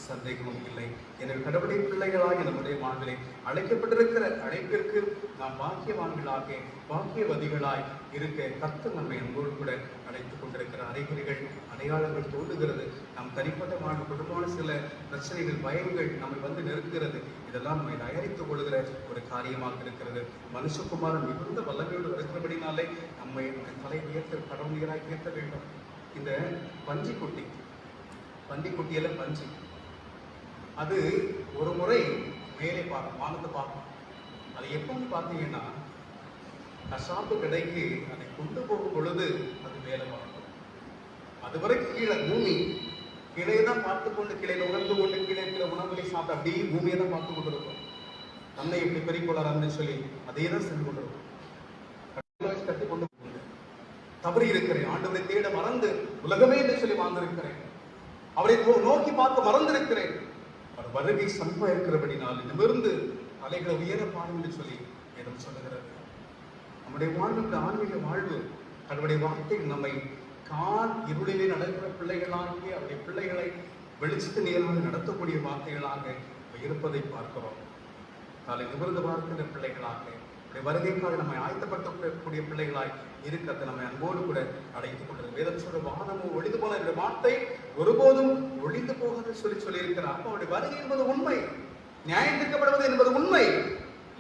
A: சந்தேகமும் இல்லை. எனவே கடவுளை பிள்ளைகளாக நம்முடைய வாழ்விலே அழைக்கப்பட்டிருக்கிற அழைப்பிற்கு நாம் பாக்கியவான்களாக பாக்கியவதிகளாய் இருக்க கர்த்தர் நம்மை அன்போடு கூட அழைத்துக் கொண்டிருக்கிற அறிகுறிகள் அடையாளங்கள் தோன்றுகிறது. நம் தனிப்பட்ட வாழ்வு குடும்பமான சில பிரச்சனைகள் பயங்கள் நம்மை வந்து நெருங்குகிறது. இதெல்லாம் நம்மை தயாரித்துக் கொள்கிற ஒரு காரியமாக இருக்கிறது. மனுஷகுமாரன் மிகுந்த வல்லமையோடு இருக்கிறபடினாலே நம்மை தலை உயர்த்த கடவுள் நீராய் உயர்த்த வேண்டும். இந்த பன்றிக்குட்டியில பஞ்சு அது ஒரு முறை மேலே பார்க்கும், வானத்தை பார்க்கும். அது எப்போன்னு பார்த்தீங்கன்னா கசாப்பு கடைக்கு அதை கொண்டு போகும் பொழுது அது மேலே பார்க்கும். அதுவரை கீழே பூமி கீழே தான் பார்த்து கொண்டு கீழே உணர்ந்து கொண்டு கீழே கீழே உணவுகளை சாப்பிட்டு அப்படியே பூமியை தான் பார்த்து கொண்டு இருக்கும். தன்னை எப்படி பெருக்கொள்ளாரான்னு சொல்லி அதே தான் சென்று கொண்டிருக்கும். கட்டி கொண்டு தவறி இருக்கிறேன், ஆண்டவரை தேட மறந்து உலகமே என்று சொல்லி வாழ்ந்திருக்கிறேன், அவரை நோக்கி பார்த்து மறந்திருக்கிறேன். அவர் வருகை சம்பா இருக்கிறபடினால் நிமிர்ந்து தலைகளை உயர பாடும் என்று சொல்லி வேதம் சொல்லுகிறது. நம்முடைய வாழ்வு ஆன்மீக வாழ்வு அவருடைய வார்த்தைகள் நம்மை கால் இருளிலே நடக்கிற பிள்ளைகளாகி அவருடைய பிள்ளைகளை வெளிச்சத்து நேராக நடத்தக்கூடிய வார்த்தைகளாக இருப்பதை பார்க்கிறோம். காலை நிமிர்ந்து பார்க்கின்ற பிள்ளைகளாக வருகைக்காக நம்மை ஆயத்தப்படுத்தக்கூடிய பிள்ளைகளாய் இருக்கிறது நம்மை அன்போடு கூட அடைத்துக் கொண்டது. வேதம் சொல்ற வானமும் ஒளிந்து போன என்ற வார்த்தை ஒருபோதும் ஒளிந்து போகாது சொல்லி இருக்கிறார். அப்ப அவருடைய வருகை என்பது உண்மை, நியாயம் தீர்க்கப்படுவது என்பது உண்மை,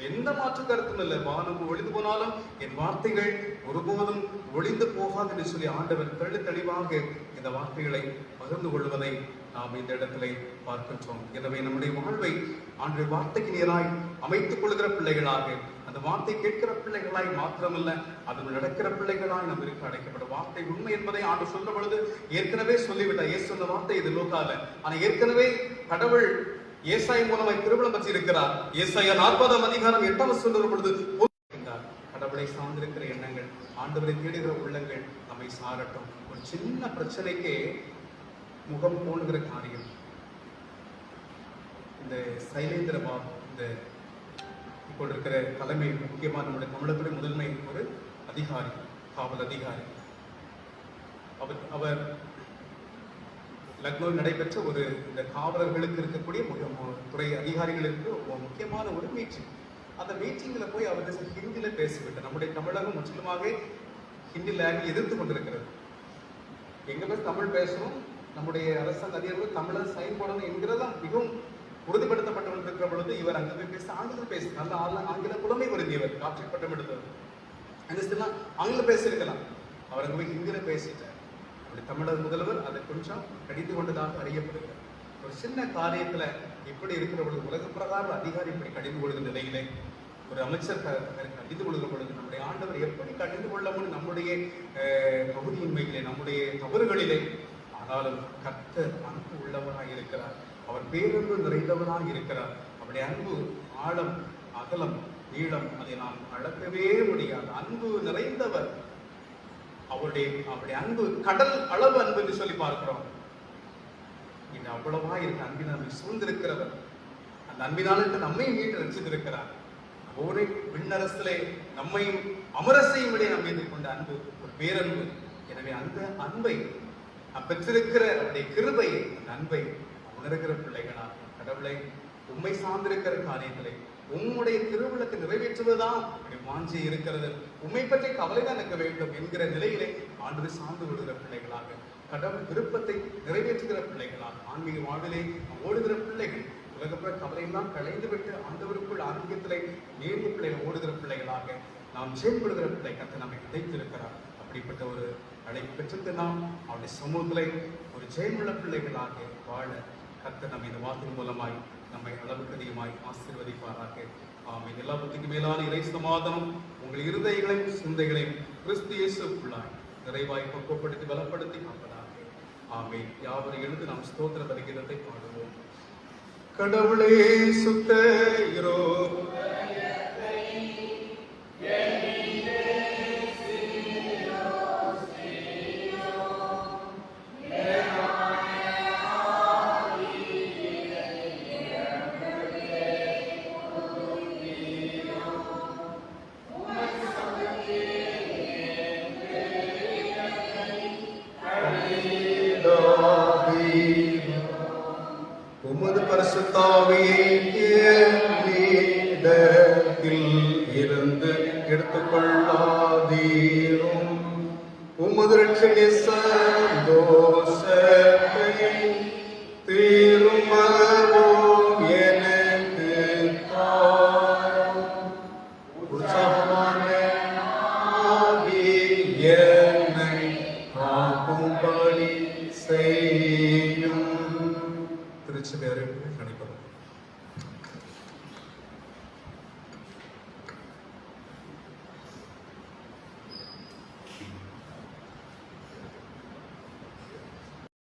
A: எந்த மாற்று கருத்தும் இல்லை. வானம் ஒளிந்து போனாலும் என் வார்த்தைகள் ஒருபோதும் ஒளிந்து போகாது என்று சொல்லி ஆண்டவர் தெளிவாக இந்த வார்த்தைகளை பகிர்ந்து கொள்வதை நாம் இந்த இடத்திலே பார்க்கின்றோம். எனவே நம்முடைய வாழ்வை ஆண்டு வார்த்தைக்கு நேராய் அமைத்துக் கொள்கிற பிள்ளைகளாக, அந்த வார்த்தை கேட்கிற பிள்ளைகளாய் மாத்திரமல்ல அது நடக்கிற பிள்ளைகளாய் நம்ம இருக்க அழைக்கப்படும். வார்த்தை உண்மை என்பதை ஆண்டு சொல்ற பொழுது ஏற்கனவே சொல்லிவிட்டார். ஏசு சொன்ன வார்த்தை இது லோகால, ஆனா ஏற்கனவே கடவுள் ஏசாய் மூலமாய் திருமணம் பற்றி இருக்கிறார். ஏசாயா 40ஆம் அதிகாரம் 8ஆம் சொல்லுற பொழுது கடவுளை சார்ந்திருக்கிற எண்ணங்கள், ஆண்டவரை தேடுகிற உள்ளங்கள் நம்மை சாரட்டும். ஒரு சின்ன பிரச்சனைக்கே முகம் போடுகிற காரியம். இந்த சைலேந்திர பாபு, இந்த இப்போ இருக்கிற தலைமை முக்கியமாக நம்முடைய தமிழகத்துடைய முதன்மை ஒரு அதிகாரி, காவல் அதிகாரி. அவர் லக்னோவில் நடைபெற்ற ஒரு இந்த காவலர்களுக்கு இருக்கக்கூடிய துறை அதிகாரிகளுக்கு முக்கியமான ஒரு மீட்டிங். அந்த மீட்டிங்ல போய் அவர் ஹிந்தியில பேசிவிட்டார். நம்முடைய தமிழகம் முற்றிலுமாக ஹிந்தி லாங்குவேஜ் எதிர்த்து கொண்டிருக்கிறது. எங்க பேர் தமிழ் பேசணும், நம்முடைய அரசாங்க அதிகாரிகள் தமிழை சைன் போடணும் என்கிறதா மிகவும் உறுதிப்படுத்தப்பட்டு இருக்கிற பொழுது இவர் அங்கே போய் பேச ஆங்கிலம் பேச நல்ல ஆங்கில புலமை வருந்தியவர், டாக்டர் பட்டம் எடுத்தவர். ஆங்கிலம் பேசியிருக்கலாம், அவர் அங்கே போய் ஹிந்தியில பேசிட்டார். தமிழக முதல்வர் அதை கொஞ்சம் கடிந்து கொண்டதாக அறியப்படுகிறார். ஒரு சின்ன காரியத்துல இப்படி இருக்கிற பொழுது உலக பிரகாரம் அதிகாரி இப்படி கடிந்து கொள்கிற நிலையிலே ஒரு அமைச்சர் கடிந்து கொள்கிற பொழுது நம்முடைய ஆண்டவர் எப்படி கடிந்து கொள்ள முடியும்? நம்முடைய பகுதியின்மையிலே, நம்முடைய தவறுகளிலே. ஆனாலும் கர்த்தர் அன்பு உள்ளவராக இருக்கிறார், அவர் பேரன்பு நிறைந்தவராக இருக்கிறார். அவருடைய அன்பு ஆழம் அகலம் நீளம் அதை நாம் அளக்கவே முடியாது. அன்பு நிறைந்தவர். அவருடைய அன்பு கடல் அளவு அன்பு என்று சொல்லி பார்க்கிறோம். இது அவ்வளவா இருக்க அன்பினால் நம்மை சூழ்ந்திருக்கிறவர். அந்த அன்பினால் நம்மை மீட்டு ரசித்திருக்கிறார். ஒரே விண்ணரசிலே நம்மையும் அமரசையும் விட நம்மை கொண்ட அன்பு ஒரு பேரன்பு. எனவே அந்த அன்பை பெற்றிருக்கிற அவருடைய கிருபை, அந்த அன்பை உணர்கிற பிள்ளைகளா கடவுளை உண்மை சார்ந்திருக்கிற காரியங்களை உம்முடைய திருவிழத்தை நிறைவேற்றுவதுதான் வாஞ்சி இருக்கிறது. உண்மை பற்றி கவலைதான் இருக்க வேண்டும் என்கிற நிலையிலே ஆண்டு சார்ந்து விடுகிற பிள்ளைகளாக, கடவுள் விருப்பத்தை நிறைவேற்றுகிற பிள்ளைகளாக, ஆன்மீக வாழ்விலே ஓடுகிற பிள்ளைகள், உலகப்புற கவலையெல்லாம் களைந்துவிட்டு ஆண்டவருக்குள் ஆரோக்கியத்திலே நேர்ந்த பிள்ளைகள் ஓடுகிற பிள்ளைகளாக நாம் செயல்படுகிற பிள்ளை கர்த்தர் நம்மை அழைத்திருக்கிறார். அப்படிப்பட்ட ஒரு அழைப்பு பெற்றிருக்க நாம் அவருடைய சமூகத்திலே ஒரு ஜெயமுள்ள பிள்ளைகளாக வாழ கர்த்தர் நம்ம இந்த வார்த்தை மூலமாய் நம்மை அளவுக்கு அதிகமாய் ஆசீர்வதிப்பாராக. ஆமென். எல்லா புத்திக்கும் மேலான இறை சமாதானம் உங்கள் இருதயங்களையும் சிந்தைகளையும் கிறிஸ்து இயேசுவுக்குள்ளாய் நிறைவாய் பக்குவப்படுத்தி பலப்படுத்தி காப்பதாக. ஆமென். யாவரும் எழுந்து நாம் ஸ்தோத்திர பலிகீதத்தை பாடுவோம். கடவுளே சுத்த இரோ பரிசுத்தாவியை என்னிடத்தில் இருந்து எடுத்துக்கொள்ளாதீரும். உமது ரட்சணிய சந்தோஷம்